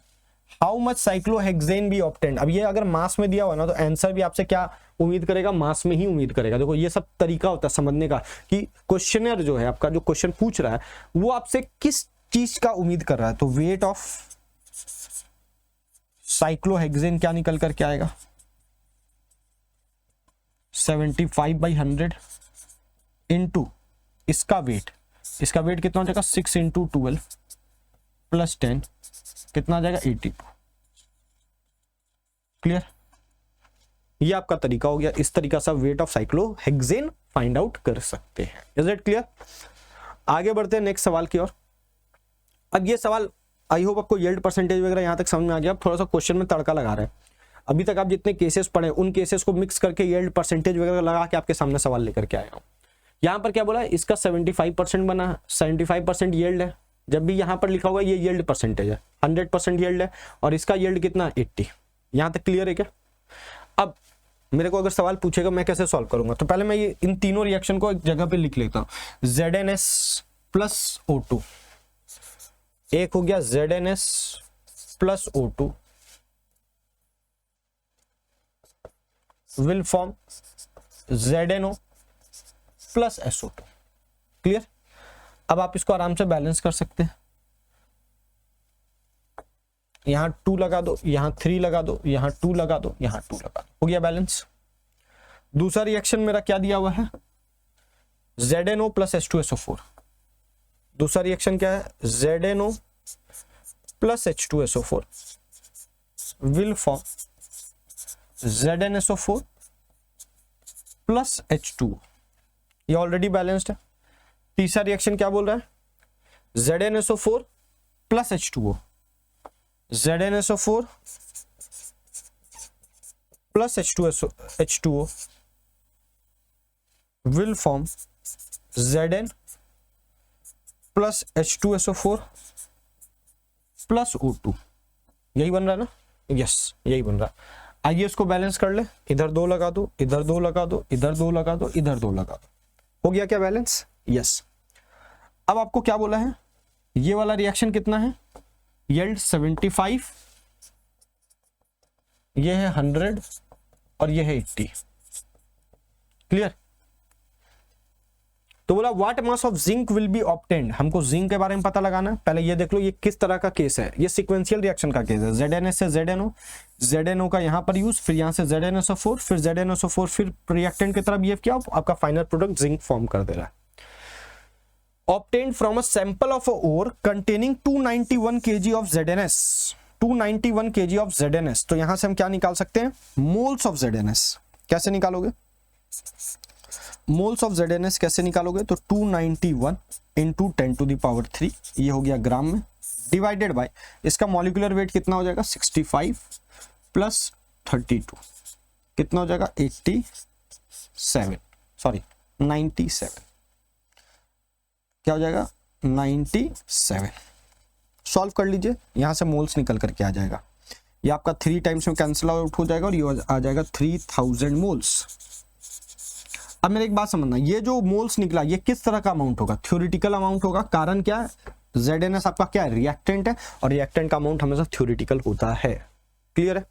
how much cyclohexane B obtained. अब ये अगर मास में दिया हुआ ना तो आंसर भी आपसे क्या उम्मीद करेगा, मास में ही उम्मीद करेगा। देखो ये सब तरीका होता है समझने का कि क्वेश्चनर जो है आपका, जो क्वेश्चन पूछ रहा है वो आपसे किस चीज का उम्मीद कर रहा है। तो वेट ऑफ साइक्लोहेक्सेन क्या निकल करके आएगा, 75/100 इंटू इसका वेट कितना हो जाएगा, 6 × 12 + 10 कितना आ जाएगा, 82। क्लियर, ये आपका तरीका हो गया। इस तरीका से weight of cyclohexane find out कर सकते हैं। Is it clear? आगे बढ़ते हैं नेक्स्ट सवाल की ओर। अब ये सवाल आई होप आपको यील्ड परसेंटेज वगैरह यहां तक समझ में आ गया। अब थोड़ा सा क्वेश्चन में तड़का लगा रहे हैं। अभी तक आप जितने केसेस पढ़े उन केसेस को मिक्स करके यील्ड परसेंटेज वगैरह लगा के आपके सामने सवाल लेकर के आया हूं। यहां पर क्या बोला है, इसका 75% बना है, 75% यील्ड है। जब भी यहां पर लिखा होगा ये यील्ड परसेंटेज है, 100% यील्ड है, और इसका यील्ड कितना, 80। यहां तक क्लियर है क्या? अब मेरे को अगर सवाल पूछेगा मैं कैसे सॉल्व करूंगा, तो पहले मैं ये इन तीनों रिएक्शन को एक जगह पे लिख लेता हूं। ZnS + O2, एक हो गया ZnS + O2 will form ZnO + SO2। Clear? अब आप इसको आराम से बैलेंस कर सकते हैं। यहां 2 लगा दो, यहां 3 लगा दो, यहां 2 लगा दो, यहां 2 लगा दो, हो गया बैलेंस। दूसरा रिएक्शन मेरा क्या दिया हुआ है, ZnO + H2SO4। दूसरा रिएक्शन क्या है, ZnO + H2SO4 will form ZnSO4 + H2O। ये ऑलरेडी बैलेंस्ड है। तीसरा रिएक्शन क्या बोल रहा है, ZnSO4 + H2O, ZnSO4 + H2O will form Zn + H2SO4 + O2। यही बन रहा है ना? यस, यही बन रहा है। आइए इसको बैलेंस कर ले। इधर 2 लगा दो, इधर 2 लगा दो, इधर 2 लगा दो, इधर 2 लगा दो, हो गया क्या बैलेंस? यस। अब आपको क्या बोला है, ये वाला रिएक्शन कितना है, यील्ड 75, ये है 100 और ये है 80। क्लियर? तो बोला what mass of zinc will be obtained. हमको जिंक के बारे में पता लगाना है। पहले ये देख लो ये किस तरह का केस है, ये सीक्वेंशियल रिएक्शन का केस है। ZnS से ZnO का यहां पर यूज, फिर यहां से ZnSO4, फिर ZnSO4, फिर रिएक्टेंट की तरह बिहेव किया, आपका फाइनल प्रोडक्ट जिंक फॉर्म कर दे रहा है। Obtained from a sample of a ore containing 291 kg of ZnS, 291 kg of ZnS। तो यहां से हम क्या निकाल सकते हैं, मोल्स ऑफ ZnS। कैसे निकालोगे, मोल्स ऑफ ZnS कैसे निकालोगे, तो 291 × 10⁻³ ये हो गया ग्राम में, डिवाइडेड बाय इसका मॉलिक्यूलर वेट कितना हो जाएगा, 65 + 32 कितना हो जाएगा, 97। क्या हो जाएगा, 97। सॉल्व कर लीजिए, यहां से मोल्स निकल करके आ जाएगा। ये आपका 3 टाइम्स में कैंसिल आउट हो जाएगा और ये आ जाएगा 3000 मोल्स। अब मेरे एक बात समझना, ये जो मोल्स निकला ये किस तरह का अमाउंट होगा, थ्योरेटिकल अमाउंट होगा। कारण क्या है, ZnS आपका क्या है, रिएक्टेंट है, और रिएक्टेंट का अमाउंट हमेशा थ्योरेटिकल होता है। क्लियर है?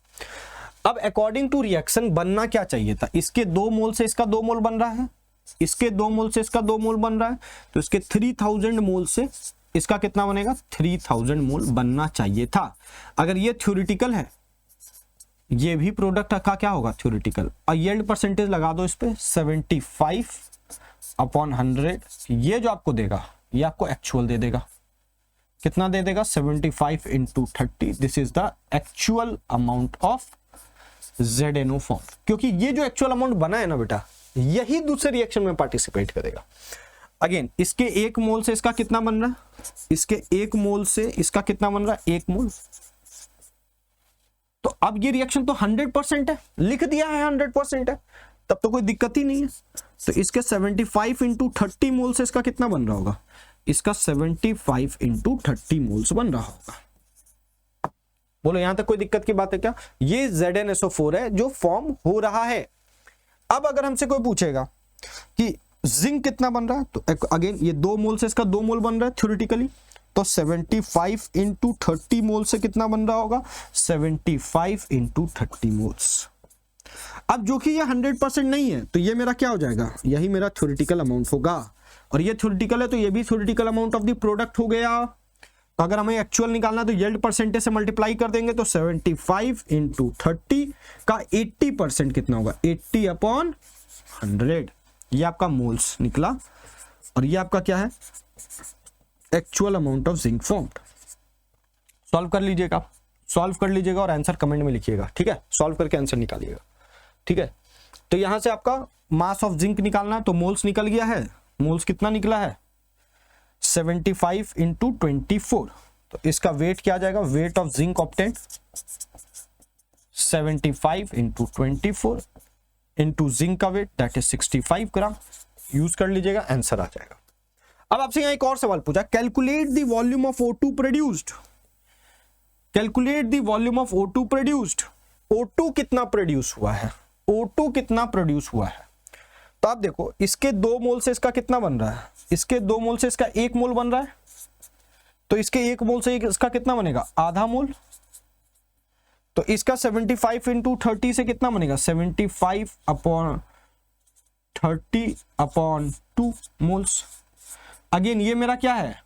अब अकॉर्डिंग टू रिएक्शन बनना क्या चाहिए था, इसके 2 मोल से इसका 2 मोल बन रहा है, इसके 2 मोल से इसका 2 मोल बन रहा है, तो इसके 3000 मोल से इसका कितना बनेगा, 3000 मोल बनना चाहिए था। अगर ये थ्योरेटिकल है, ये भी प्रोडक्ट का क्या होगा, थ्योरेटिकल। और यील्ड परसेंटेज लगा दो इस पे, 75/100। ये जो आपको देगा ये आपको एक्चुअल दे देगा। कितना दे देगा, 75 × 30। This is the actual amount of ZnO form. क्योंकि ये जो एक्चुअल अमाउंट बना है ना बेटा, यही दूसरे रिएक्शन में पार्टिसिपेट करेगा। अगेन इसके 1 मोल से इसका कितना बन रहा है, इसके 1 मोल से इसका कितना बन रहा है, 1 मोल। तो अब ये रिएक्शन तो 100% है, लिख दिया है 100% है, तब तो कोई दिक्कत ही नहीं है। तो इसके 75 × 30 मोल से इसका कितना बन रहा होगा, इसका 75 × 30 मोल्स बन रहा होगा। बोलो यहां तक कोई दिक्कत की बात है क्या? ये ZnSO4 है जो फॉर्म हो रहा है। अब अगर हमसे कोई पूछेगा कि जिंक कितना बन रहा है, तो अगेन ये 2 मोल से इसका 2 मोल बन रहा है थ्योरेटिकली, तो 75 इंटू 30 मोल से कितना बन रहा होगा, 75 इंटू 30 मोल्स। अब जो कि ये 100% नहीं है, तो ये मेरा क्या हो जाएगा, यही मेरा थ्योरेटिकल अमाउंट होगा, और ये थ्योरेटिकल है तो ये भी theoretical amount of the product हो गया। तो अगर हमें एक्चुअल निकालना तो यील्ड परसेंटेज से मल्टीप्लाई कर देंगे, तो 75 इंटू 30 का 80% कितना होगा, 80/100, ये आपका मोल्स निकला, और ये आपका क्या है, actual amount of zinc formed. Solve कर लीजिएगा, सॉल्व कर लीजिएगा और आंसर कमेंट में लिखिएगा, ठीक है, सॉल्व करके आंसर निकालिएगा, ठीक है। तो यहां से आपका मास ऑफ जिंक निकालना है, तो मोल्स निकल गया है, मोल्स कितना निकला है, 75 इंटू 24, तो इसका वेट क्या आ जाएगा, weight of zinc obtained 75 into 24 into zinc का weight that is 65 gram, use कर लीजिएगा, आंसर आ जाएगा। अब आपसे यहां एक और सवाल पूछा, calculate the volume of O2 produced, calculate the volume of O2 produced, O2 कितना प्रोड्यूस हुआ है, O2 कितना प्रोड्यूस हुआ है। तो आप देखो इसके 2 मोल से इसका कितना बन रहा है, इसके 2 मोल से इसका 1 मोल बन रहा है, तो इसके 1 मोल से इसका कितना बनेगा, आधा मोल। तो इसका 75 इंटू 30 से कितना बनेगा, 75/30/2 मोल्स। अगेन ये मेरा क्या है,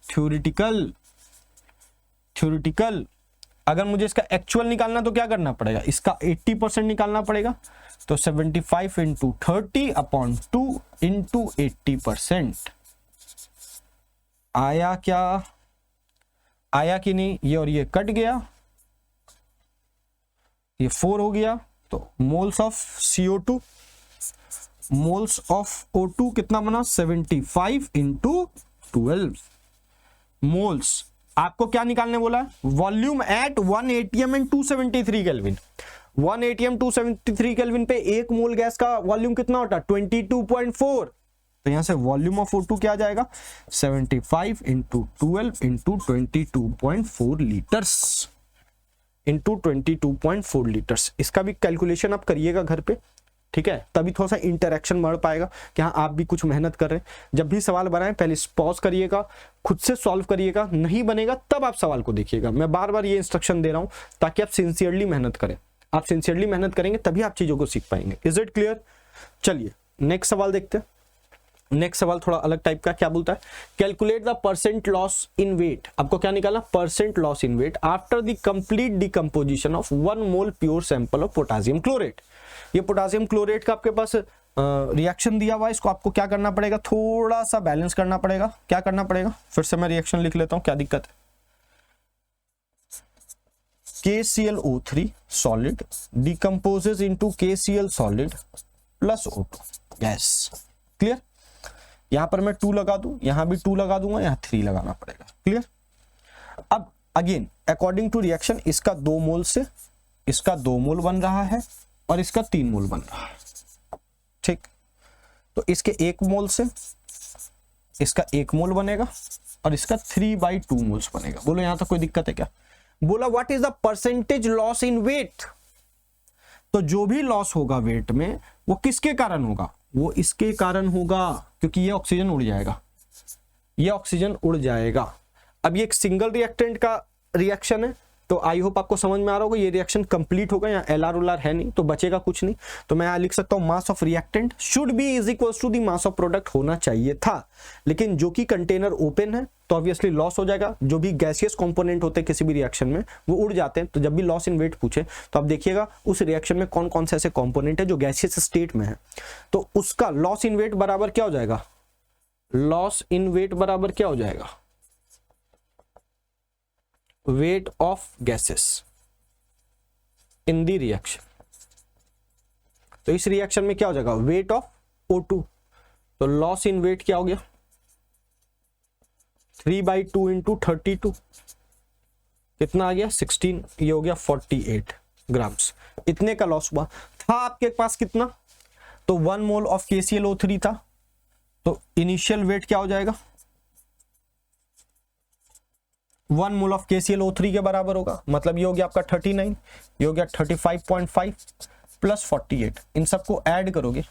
थ्योरेटिकल, थ्योरेटिकल। अगर मुझे इसका एक्चुअल निकालना तो क्या करना पड़ेगा, इसका 80% निकालना पड़ेगा, तो 75 इंटू 30/2 इंटू 80%। आया क्या, आया कि नहीं, ये और ये कट गया, ये 4 हो गया, तो moles of CO2, moles of O2 कितना बना, 75 इंटू 12 मोल्स। आपको क्या निकालने बोला है, volume at 1 atm and 273 kelvin. 1 atm 273 kelvin पे 1 मोल गैस का वॉल्यूम कितना होता है, 22.4। तो यहां से वॉल्यूम ऑफ O2 क्या आ जाएगा, 75 into 12 into 22.4 litres, into 22.4 litres. इसका भी कैलकुलेशन आप करिएगा घर पे, ठीक है, तभी थोड़ा सा इंटरेक्शन बढ़ पाएगा कि हाँ आप भी कुछ मेहनत कर रहे हैं। जब भी सवाल बनाएं पहले पॉज करिएगा, खुद से सॉल्व करिएगा, नहीं बनेगा तब आप सवाल को देखिएगा। मैं बार बार ये इंस्ट्रक्शन दे रहा हूं ताकि आप सिंसियरली मेहनत करें। आप सिंसियरली मेहनत करेंगे तभी आप चीजों को सीख पाएंगे। Is it clear? चलिए नेक्स्ट सवाल देखते हैं। नेक्स्ट सवाल थोड़ा अलग टाइप का, क्या बोलता है, calculate the percent loss in weight. आपको क्या निकालना, percent loss in weight after the complete decomposition of 1 mole pure sample of potassium chlorate. ये पोटासियम क्लोरेट का आपके पास रिएक्शन दिया हुआ है, इसको आपको क्या करना पड़ेगा, थोड़ा सा बैलेंस करना पड़ेगा। क्या करना पड़ेगा, फिर से मैं रिएक्शन लिख लेता हूं, क्या दिक्कत है। KClO3 solid decomposes into KCl solid plus O2 gas. Clear? यहां पर मैं 2 लगा दूं, यहां भी 2 लगा दूंगा, यहां 3 लगाना पड़ेगा। क्लियर? अब अगेन अकॉर्डिंग टू रिएक्शन इसका 2 मोल से इसका 2 मोल बन रहा है और इसका 3 मोल बन रहा है, ठीक। तो इसके 1 मोल से इसका 1 मोल बनेगा और इसका 3/2 मोल्स बनेगा। बोलो यहां तक कोई दिक्कत है क्या? बोला what is the percentage loss in weight. तो जो भी लॉस होगा वेट में वो किसके कारण होगा, वो इसके कारण होगा, क्योंकि ये ऑक्सीजन उड़ जाएगा, ये ऑक्सीजन उड़ जाएगा। अब ये एक सिंगल रिएक्टेंट का रिएक्शन है, तो आई होप आपको समझ में आ रहा होगा। ये रिएक्शन कंप्लीट होगा, यहाँ LR उलर है नहीं तो बचेगा कुछ नहीं। तो मैं यहाँ लिख सकता हूँ mass of reactant should be is equals to the mass of product होना चाहिए था, लेकिन जो कि कंटेनर ओपन है तो ऑब्वियसली लॉस हो जाएगा। जो भी गैसियस कंपोनेंट होते हैं किसी भी रिएक्शन में वो उड़ जाते हैं। तो जब भी लॉस इन वेट पूछे तो आप देखिएगा उस रिएक्शन में कौन कौन से ऐसे कंपोनेंट है जो गैसियस स्टेट में है, तो उसका लॉस इन वेट बराबर क्या हो जाएगा, लॉस इन वेट बराबर क्या हो जाएगा, weight of gases in the reaction. तो इस रिएक्शन में क्या हो जाएगा, वेट ऑफ O2। तो लॉस इन वेट क्या हो गया, 3/2 इंटू 32 कितना आ गया, 16। ये हो गया 48 ग्राम्स। इतने का लॉस हुआ था आपके पास कितना, तो 1 मोल ऑफ KClO3 था। तो इनिशियल वेट क्या हो जाएगा, 1 मोल ऑफ KClO3 के बराबर होगा, मतलब ये हो गया आपका 39, ये हो गया 35.5 प्लस 48। इन सबको ऐड करोगे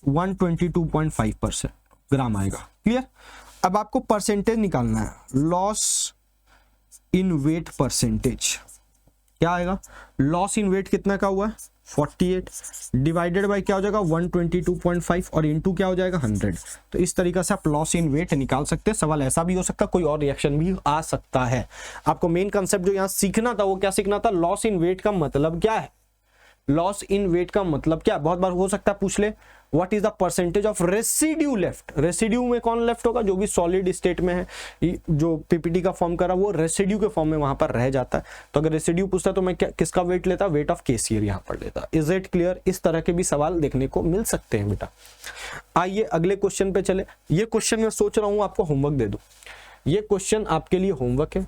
122.5% ग्राम आएगा। क्लियर? अब आपको परसेंटेज निकालना है, लॉस इन वेट परसेंटेज क्या आएगा, लॉस इन वेट कितना का हुआ है 48 डिवाइडेड बाय क्या हो जाएगा 122.5 और इनटू क्या हो जाएगा 100। तो इस तरीके से आप लॉस इन वेट निकाल सकते हैं। सवाल ऐसा भी हो सकता है, कोई और रिएक्शन भी आ सकता है। आपको मेन कंसेप्ट जो यहाँ सीखना था वो क्या सीखना था, लॉस इन वेट का मतलब क्या है, लॉस इन वेट का मतलब क्या है। बहुत बार हो सकता है पूछ ले what is the percentage of residue left. Residue में कौन लेफ्ट होगा, जो भी सॉलिड स्टेट में है, जो पीपीटी का फॉर्म करा वो रेसिड्यू के फॉर्म में वहां पर रह जाता है। तो अगर रेसिड्यू पूछता तो मैं किसका वेट लेता, वेट ऑफ केसीआर यहां पर लेता। Is it clear. इस तरह के भी सवाल देखने को मिल सकते हैं बेटा। आइए अगले क्वेश्चन पे चले। ये क्वेश्चन मैं सोच रहा हूं आपको होमवर्क दे दूं, ये क्वेश्चन आपके लिए होमवर्क है।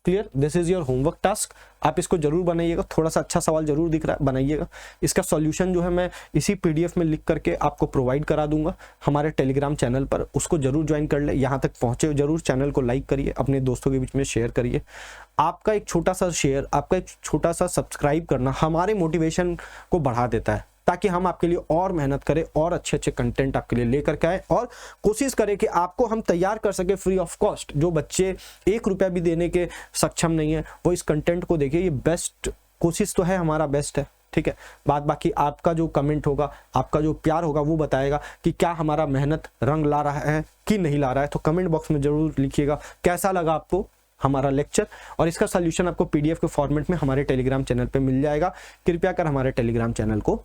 Clear, this is your homework task. आप इसको जरूर बनाइएगा, थोड़ा सा अच्छा सवाल जरूर दिख रहा है, बनाइएगा। इसका सॉल्यूशन जो है मैं इसी पीडीएफ में लिख करके आपको प्रोवाइड करा दूंगा हमारे टेलीग्राम चैनल पर, उसको जरूर ज्वाइन कर ले। यहाँ तक पहुंचे जरूर चैनल को लाइक करिए, अपने दोस्तों के बीच में शेयर करिए। आपका एक छोटा सा शेयर, आपका एक छोटा सा सब्सक्राइब करना हमारे मोटिवेशन को बढ़ा देता है, ताकि हम आपके लिए और मेहनत करें और अच्छे अच्छे कंटेंट आपके लिए लेकर के आए और कोशिश करें कि आपको हम तैयार कर सके फ्री ऑफ कॉस्ट। जो बच्चे 1 रुपया भी देने के सक्षम नहीं है वो इस कंटेंट को देखिए। ये बेस्ट कोशिश तो है, हमारा बेस्ट है, ठीक है। बाकी आपका जो कमेंट होगा, आपका जो प्यार होगा वो बताएगा कि क्या हमारा मेहनत रंग ला रहा है कि नहीं ला रहा है। तो कमेंट बॉक्स में जरूर लिखिएगा कैसा लगा आपको हमारा लेक्चर, और इसका सोल्यूशन आपको पीडीएफ के फॉर्मेट में हमारे टेलीग्राम चैनल पे मिल जाएगा। कृपया कर हमारे टेलीग्राम चैनल को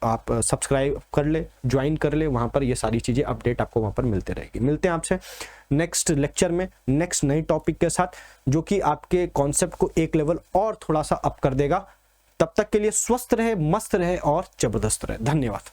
आप सब्सक्राइब कर ले, ज्वाइन कर ले, वहां पर ये सारी चीजें अपडेट आपको वहां पर मिलते रहेगी। मिलते हैं आपसे नेक्स्ट लेक्चर में नेक्स्ट नए टॉपिक के साथ, जो कि आपके कॉन्सेप्ट को एक लेवल और थोड़ा सा अप कर देगा। तब तक के लिए स्वस्थ रहे, मस्त रहे और जबरदस्त रहे। धन्यवाद।